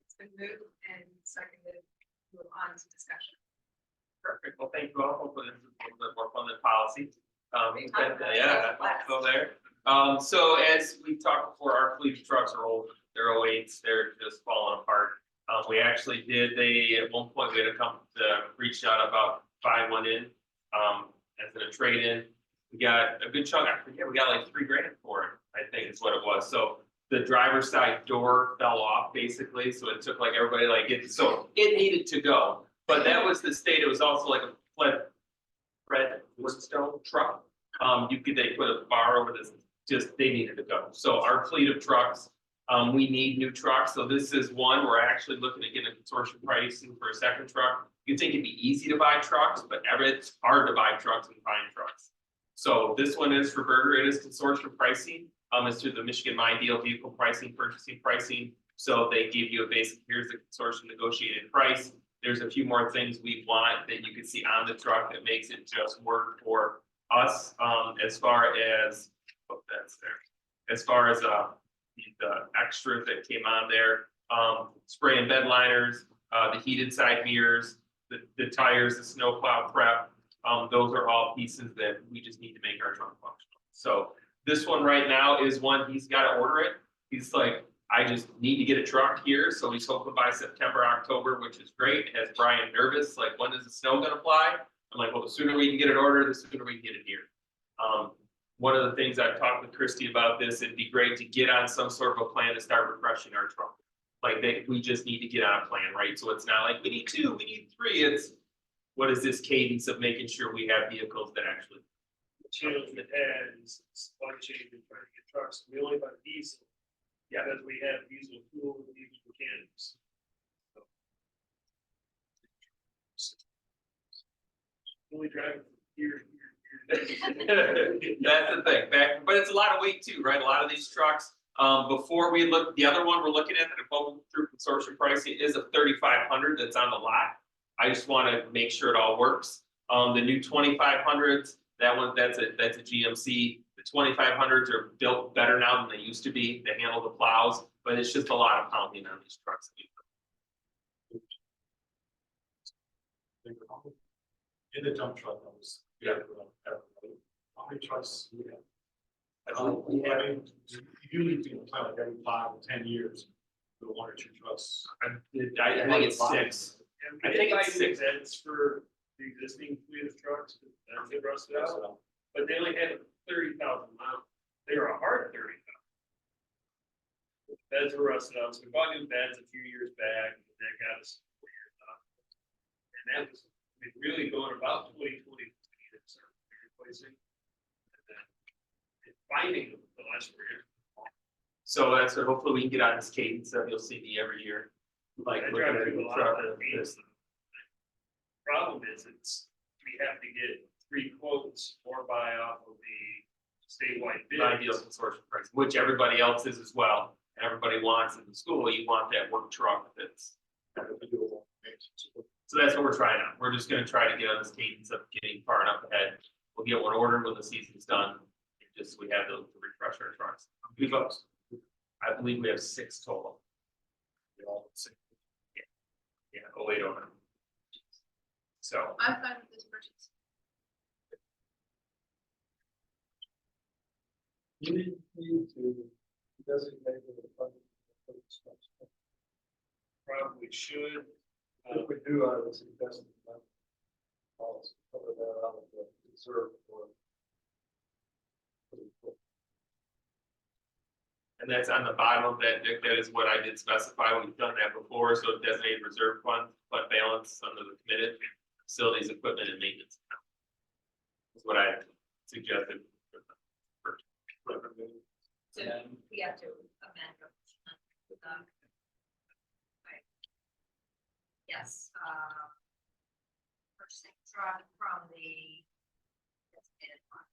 It's been moved and seconded, move on to discussion. Perfect. Well, thank you all. Hopefully this is a little bit more fun than policy. Yeah, go there. So as we talked before, our fleet trucks are old. They're 08s. They're just falling apart. We actually did, at one point we had a company reached out about buying one in, as in a trade-in. We got a good chunk. I forget, we got like $3,000 for it, I think is what it was. So the driver's side door fell off basically. So it took like everybody so it needed to go. But that was the state. It was also like a Fred Woodstone truck. They put a bar over this, they needed to go. So our fleet of trucks, we need new trucks. So this is one, we're actually looking at getting a consortium pricing for a second truck. You'd think it'd be easy to buy trucks, but it's hard to buy trucks and find trucks. So this one is for Berger. It is consortium pricing. It's through the Michigan My Deal vehicle pricing, purchasing pricing. So they give you a basic, here's the consortium negotiated price. There's a few more things we want that you can see on the truck that makes it just work for us, as far as, that's there. As far as the extras that came on there, spray and bed liners, the heated side mirrors, the tires, the snowplow prep, those are all pieces that we just need to make our truck functional. So this one right now is one, he's got to order it. He's like, I just need to get a truck here, so he's hoping by September, October, which is great. It has Brian nervous, like, when is the snow gonna fly? I'm like, well, the sooner we can get it ordered, the sooner we can get it here. One of the things I've talked with Christy about this, it'd be great to get on some sort of a plan to start refreshing our truck. Like, we just need to get on a plan, right? So it's not like, we need 2, we need 3, it's, what is this cadence of making sure we have vehicles that actually. The challenge we had is supply chain and trying to get trucks. We only buy diesel. Yeah, because we have diesel fuel and diesel mechanics. Only driving here. That's the thing, but it's a lot of weight too, right? A lot of these trucks, before we look, the other one we're looking at, that going through consortium pricing is a 3500 that's on the lot. I just want to make sure it all works. The new 2500s, that's a GMC. The 2500s are built better now than they used to be. They handle the plows. but it's just a lot of pounding on these trucks. In the dump truck, I was, how many trucks do we have? I mean, usually people plan like every 5 or 10 years, for 1 or 2 trucks. I think it's 6. I think it's 6. That's for the existing fleet of trucks, that's it rusted out, but they only had 30,000 miles, they were a hard 30,000. Beds were rusted out, so we bought new beds a few years back, and that got us 4 years out. And that was, I mean, really going about 2020, to start replacing. And then finding the last 4 years. So that's what, hopefully we can get on this cadence that you'll see me every year. Like I looking drive at through the a lot truck of and that this. Problem is, we have to get 3 quotes or buy off of the statewide bid. Ideal consortium price, which everybody else is as well. Everybody wants in the school, you want that work truck that's. So that's what we're trying on. We're just gonna try to get on this cadence of getting far enough ahead. We'll get one ordered when the season's done. Just, we have to refresh our trucks. I believe we have 6 total. Yeah, 0809. So, I'm fine with this purchase. You need to designate the funding for this stuff. Probably should. If we do, I would suggest that policy cover that out of the reserve for. and that's on the bottom of that, Dick, that is what I did specify. We've done that before, so designated reserve fund balance under the committed facilities, equipment and maintenance. Account is what I suggested. So we have to amend. Right. Yes, purchasing truck from the. Designated fund.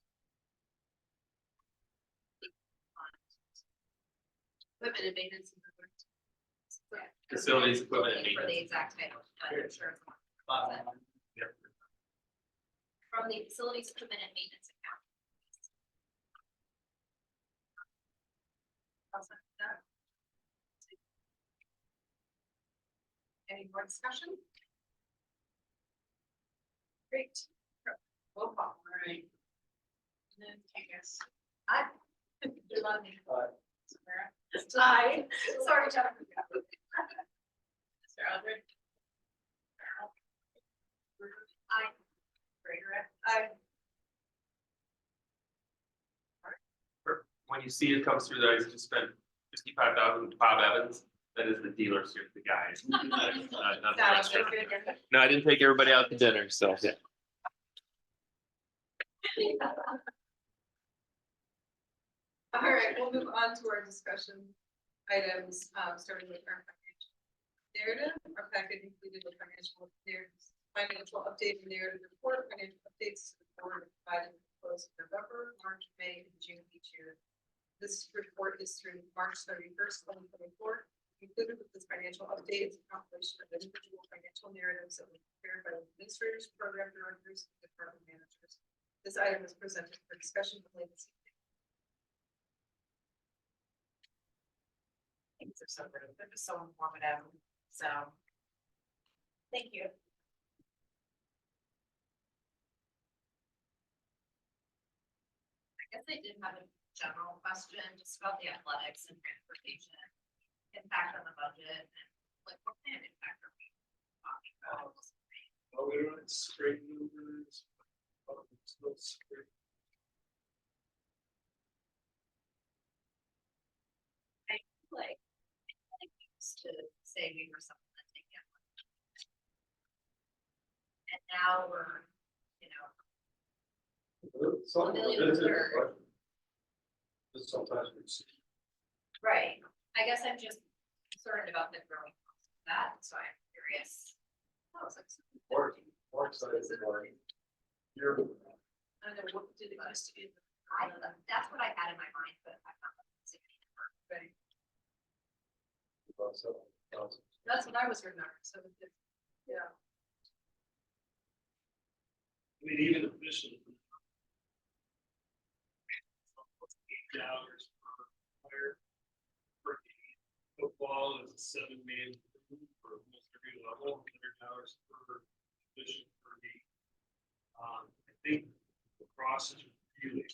Equipment and maintenance. Facilities, equipment and Looking for the maintenance. exact title, but I'm sure it's. Yep. From the facilities, equipment and maintenance account. Any more discussion? Great. Roll call, all right. And then I guess. Aye. Delani. Aye. Samara. Aye. Sorry, Jennifer. Mr. Eldred. Aye. Greater. Aye. When you see it comes through, that I just spent 55,000 to Bob Evans. That is the dealership, the guy. Not the restaurant. No, I didn't take everybody out to dinner, so. Yeah. All right, we'll move on to our discussion items, starting with our financial narrative. Our packet included the financial update and narrative report, financial updates to the board provided in the close of November, March, May, and June each year. This report is through March 31st, 2024. Included with this financial update is a compilation of individual financial narratives that were prepared by administrators, program directors, and department managers. This item is presented for discussion later this evening. Things are so good, they're just so informative, so. Thank you. I guess I did have a general question just about the athletics and transportation impact on the budget and like what kind of impact are we talking about? Oh, we don't have straight numbers. Oh, it's not straight. Like, I used to say we were supplementing it. And now we're, you know, Some of it Million is, third. but just sometimes we see. right, I guess I'm just concerned about the growing cost of that, so I'm curious. Oh, it's like More excited about it. Here. I don't know, what did it used to be? that's what I had in my mind, but I'm not. Right. About 7,000. That's what I was remembering, so, yeah. I mean, even officially. $8 per player per game. Football is a 7-man crew for almost every level, $100 per position per game. I think lacrosse is really.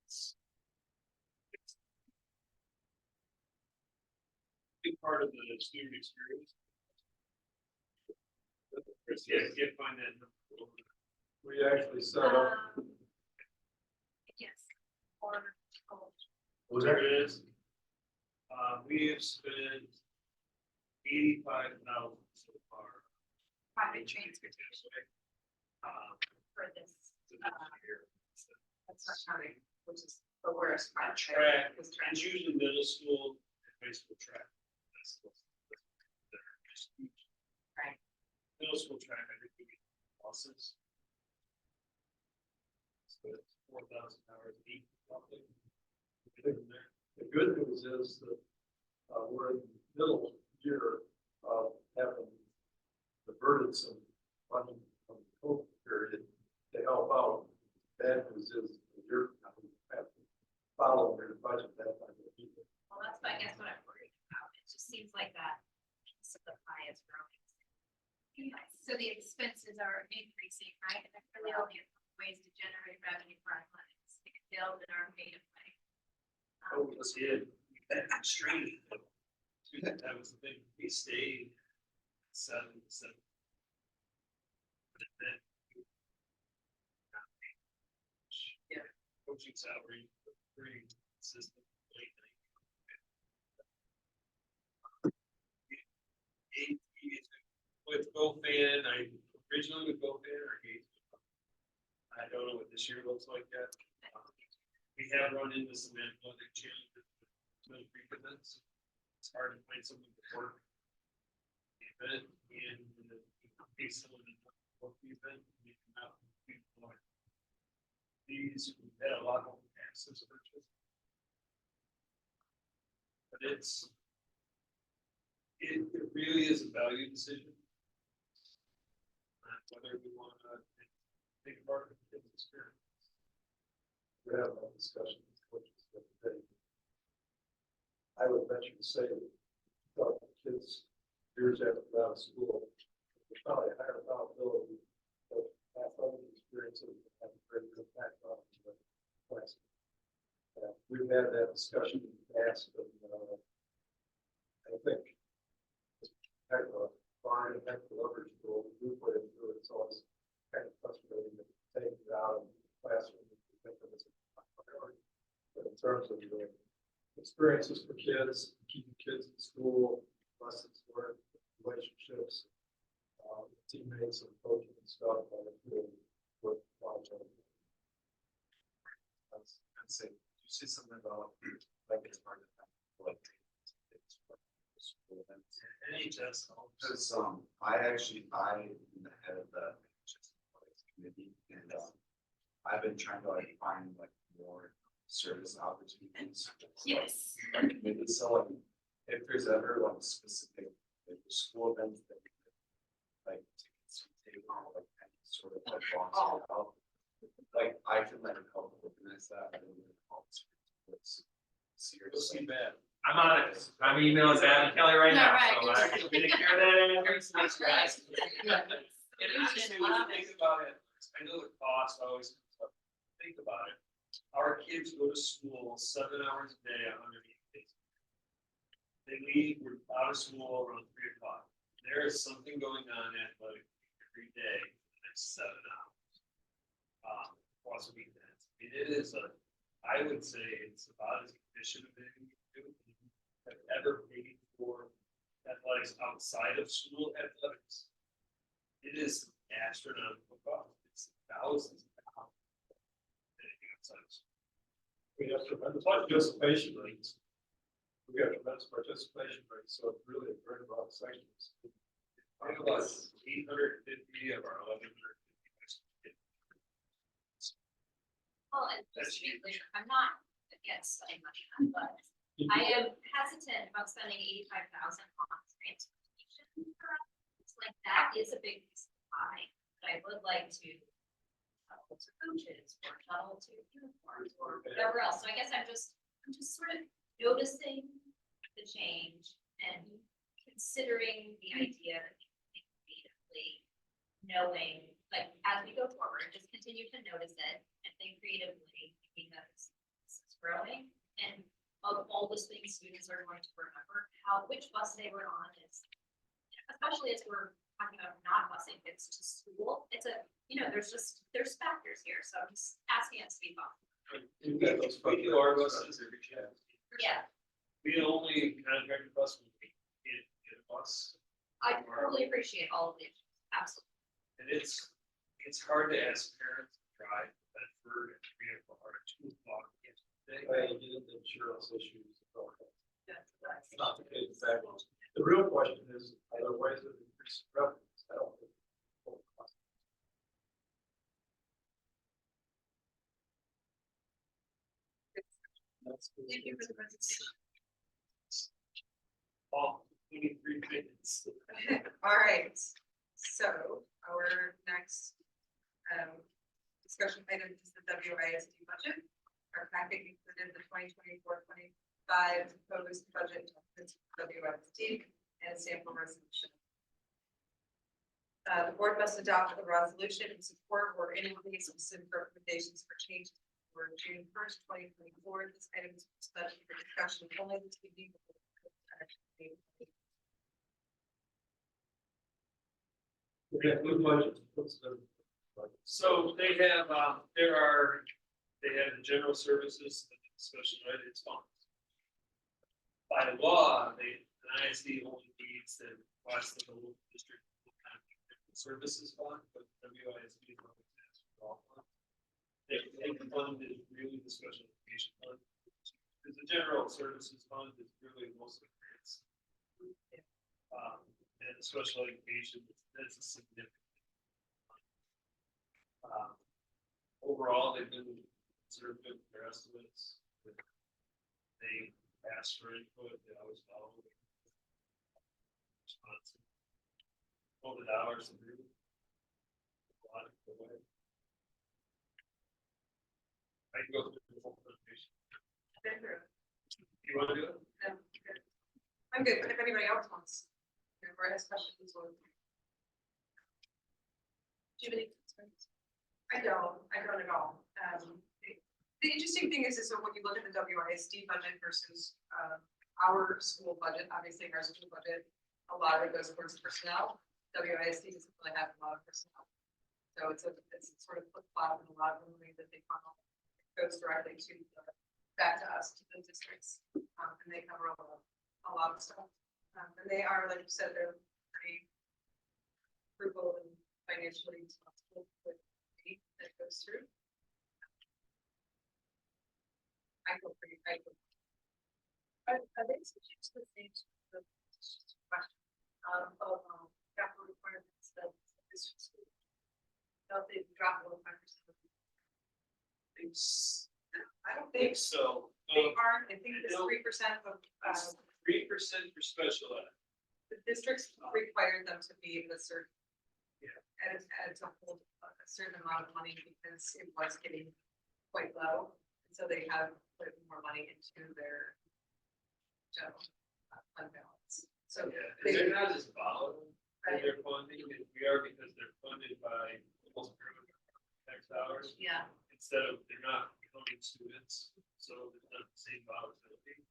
It's a big part of the student experience. Yeah, I can't find that number. We actually set up, Yes. Or, Was There that? it is. We have spent 85,000 so far. private transportation for this, to this year. That's not counting, which is the worst part. right? Track, Is track. it's usually middle school and high school track. That's that are just huge. Right. Middle school track, I think we get losses. So it's 4,000 hours a week, roughly. the good news is that, we're in the middle year of having diverted some money from the COVID period to help out. Bad news is that you're have to follow their budget that time of year. well, that's, I guess, what I'm worried about. It just seems like that piece of the pie is growing. So the expenses are increasing, right? And there really only a couple ways to generate revenue for athletics. We can build in our pay to play. Oh, we did. That constraint. That was the thing. We stayed 7. But then. Yeah. Coaching salary, pretty consistent lately. With GoFan, I originally with GoFan or Gates. I don't know what this year looks like yet. We have run into some athletic challenges with Greek events. It's hard to find someone to work the event and pay someone to work the event. We can have people like these, we had a lot of access purchase. But it really is a value decision. Whether we want to take part in the kids' experience. We have that discussion with coaches the other day. I would venture to say that kids years after they're out of school, there's probably a higher probability of athletic experiences that have a great impact on the class. We've had that discussion in the past, but I think it's kind of a fine, heck of a leverage tool to do put into it. It's always kind of frustrating to take it out of the classroom. Think of it as a priority. But in terms of the experiences for kids, keeping kids in school, lessons learned, relationships, teammates and coaching and stuff, I think really worth watching. I'd say, you say something about like it's part of that, like. School events. NHS. Because I'm the head of the NHS athletics committee, and I've been trying to like find like more service opportunities. Yes. Our committee, so like, if there's ever like specific like school events that we could, like tickets to take on like any sort of like volunteer help. Like I can like help organize that and then help Let's seriously. see bad. I'm on it. I'm emailing Adam Kelly right now, Yeah, so right. I'm gonna hear that. Right. And honestly, when you think about it, I know the cost always comes up. Think about it. Our kids go to school 7 hours a day, 180 days. They leave, we're out of school around 3 o'clock. There is something going on athletic every day for the next 7 hours. Plus weekends. I mean, it is I would say it's about as efficient as anything you can do. Have ever paid for athletics outside of school athletics. It is astronomical cost. It's thousands of pounds. Anything outside of school. We have tremendous participation rates. We have tremendous participation rates, so it's really a very broad section. I think about 850 of our 1,150 kids. Well, and just to be clear, I'm not against spending money on athletics. I am hesitant about spending 85,000 on transportation. It's like, that is a big piece of the pie, but I would like to shuttle to coaches, or shuttle to uniforms, or whatever else. So I guess I'm just sort of noticing the change and considering the idea that we can think creatively, knowing, like, as we go forward, just continue to notice it and think creatively, thinking that this is growing. And of all those things students are going to remember, which bus they were on is, especially as we're talking about not busing kids to school, it's there's factors here, so I'm just asking us to be thoughtful. You've got those We do our buses every year. Yeah, We only contracted bus when we get a bus. I totally appreciate all of the issues, absolutely. And it's hard to ask parents to drive Bedford at 3 o'clock or 2 o'clock. Well, you get into insurance issues. That's It's not the case, exactly. The real question is, are there ways of increasing revenues? I don't think. That's- Thank you for the presentation. All 23 minutes. All right, so our next discussion item is the WISD budget. Our packet included the 2024-25 proposed budget of WISD and a sample resolution. The board must adopt a resolution in support or any specific recommendations for changes for June 1st, 2024. This item is special for discussion only to be. We have good budgets. What's the budget? So they have the general services, and special ed funds. By law, the ISD only needs to request that the local district services fund, but WISD always asks for all funds. The fund is really the special education fund, because the general services fund is really mostly grants. And the special education, that's a significant. Overall, they've been conservative with their estimates. They ask for input, they always follow. Response. All the dollars and really. A lot of the way. I can go through the whole presentation. You want to do it? I'm good, but if anybody else wants, or has questions or. Do you have any concerns? I don't at all. The interesting thing is so when you look at the WISD budget versus our school budget, obviously our school budget, a lot of it goes towards personnel. WISD doesn't really have a lot of personnel. So it's sort of flip flop in a lot of the way that they funnel goes directly to back to us, to the districts, and they cover a lot of stuff. And they are, like you said, they're pretty frugal and financially responsible with the that goes through. I feel pretty. Are they subject to the same sort of question of capital requirements that this school? Don't they drop below 5%? I don't think So. they aren't. I think it's 3% of 3% for special ed. the districts require them to be a certain. Yeah. And to hold a certain amount of money because it was getting quite low, and so they have put more money into their general fund balance. So Yeah, and they're not as volatile in their funding as we are because they're funded by almost tax dollars. Yeah. Instead of, they're not becoming students, so there's not the same volatility.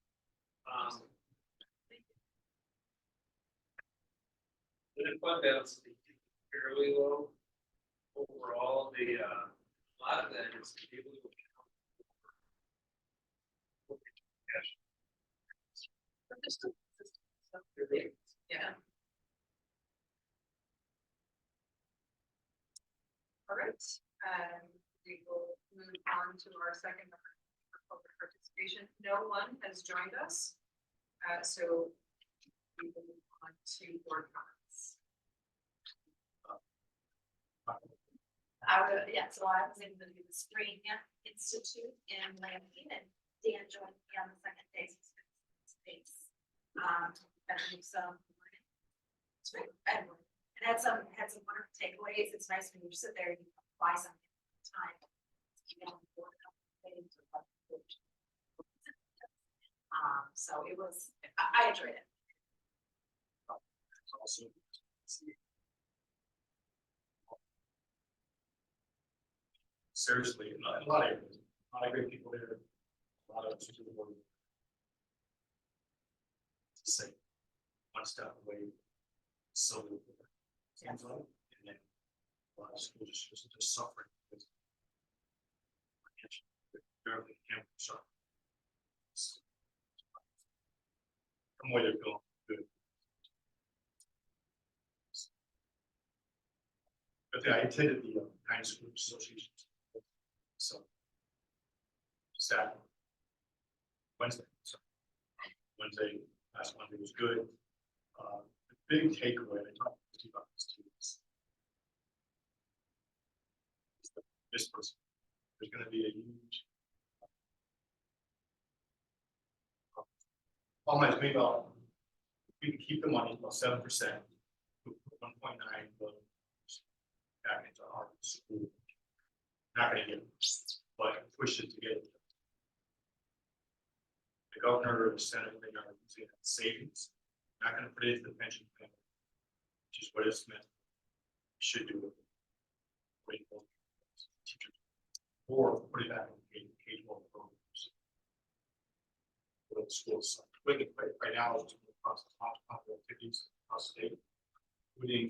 The fund balance is fairly low. Overall, a lot of that is able to account for cash. but there's still consistent stuff. They're really- Yeah. All right, we will move on to our second for public participation. No one has joined us, so we will move on to board comments. So I was able to do the Spring Institute in Lansing, and Dan joined me on the second day. Space. And do some. And had some wonderful takeaways. It's nice when you sit there and you apply something time. Even on the board of committee to like, so it was, I enjoyed it. Also. Seriously, a lot of great people there, a lot of people were. To say, one step away, so. Hands on, and then. A lot of schools just suffering. Because barely can't suffer. From where they're going, good. But yeah, I attended the high school association. So. Saturday. Wednesday, so. Wednesday, last Monday was good. The big takeaway, I talked to you about this too. Is that this person, there's gonna be a huge. Almost maybe about, we can keep the money about 7%. 1.9 billion back into our school. Not gonna get it, but push it to get it. The governor or the senate, they are using it as savings, not gonna put it into the pension plan, which is what it's meant. Should do it. Teachers. Or put it back in K-12 programs. For the schools, right now, it's across the top of activities across the state, including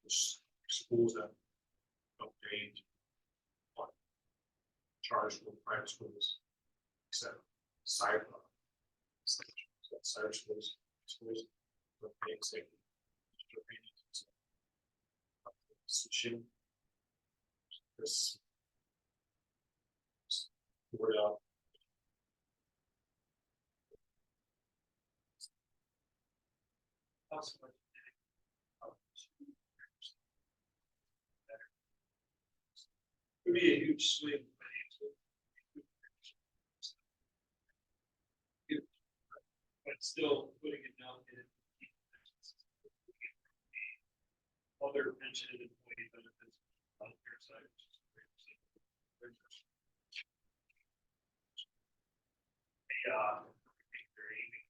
schools that don't pay charge for private schools, etc. Cyber schools, for paying safety. This word out. Would be a huge swing financially. But still putting it down in. Other pension employee benefits on your side. They're aiming,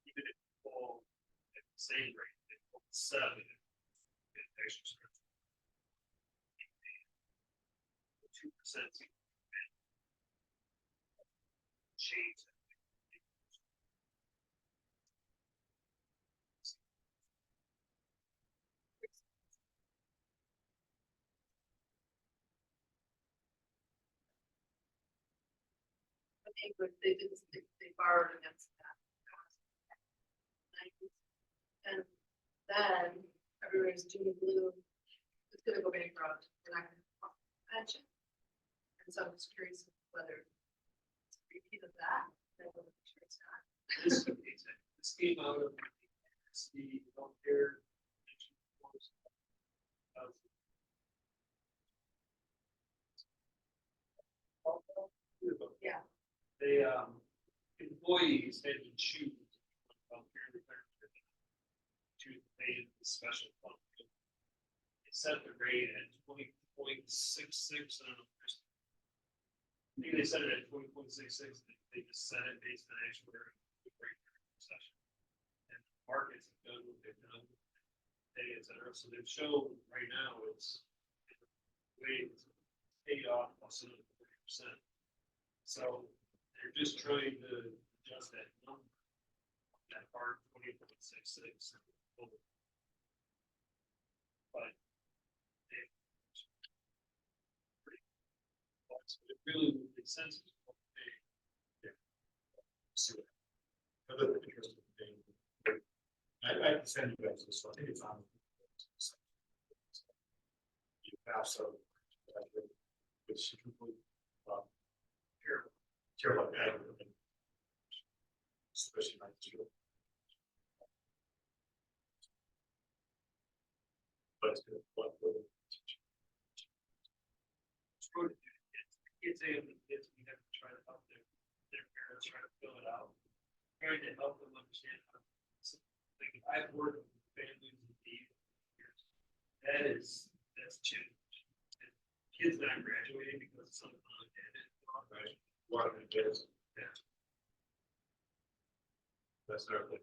even if all at the same rate, they pull 7. Extra 2% change. I think what they did, is they borrowed against that. And then everybody's doing blue, it's gonna go bankrupt, we're not gonna pension. And so I'm just curious whether it's a repeat of that, then we'll make sure it's not. This came out of the healthcare. Yeah. They, employees had to choose. To pay the special fund. They set the rate at 20.66, I don't know. I think they set it at 20.66, they just set it based on actual rate session. And markets have done what they've done. They, et cetera, so they've shown right now it's way it's paid off plus another 40%. So they're just trying to adjust that number. That part 20.66. But it really would make sense. See what. Another interesting thing. I can send you guys this one. I think it's on. You have so. Which complete. Here, like that. Especially like you. But it's good. Kids and the kids, we have to try to help their parents try to fill it out. trying to help them understand. Like, I've worked with families in need for years. That's changed. And kids not graduating because of something on it. Right, one of the kids. Yeah. That's their thing.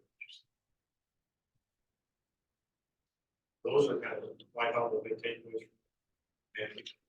Those are kind of, I found the big takeaways. And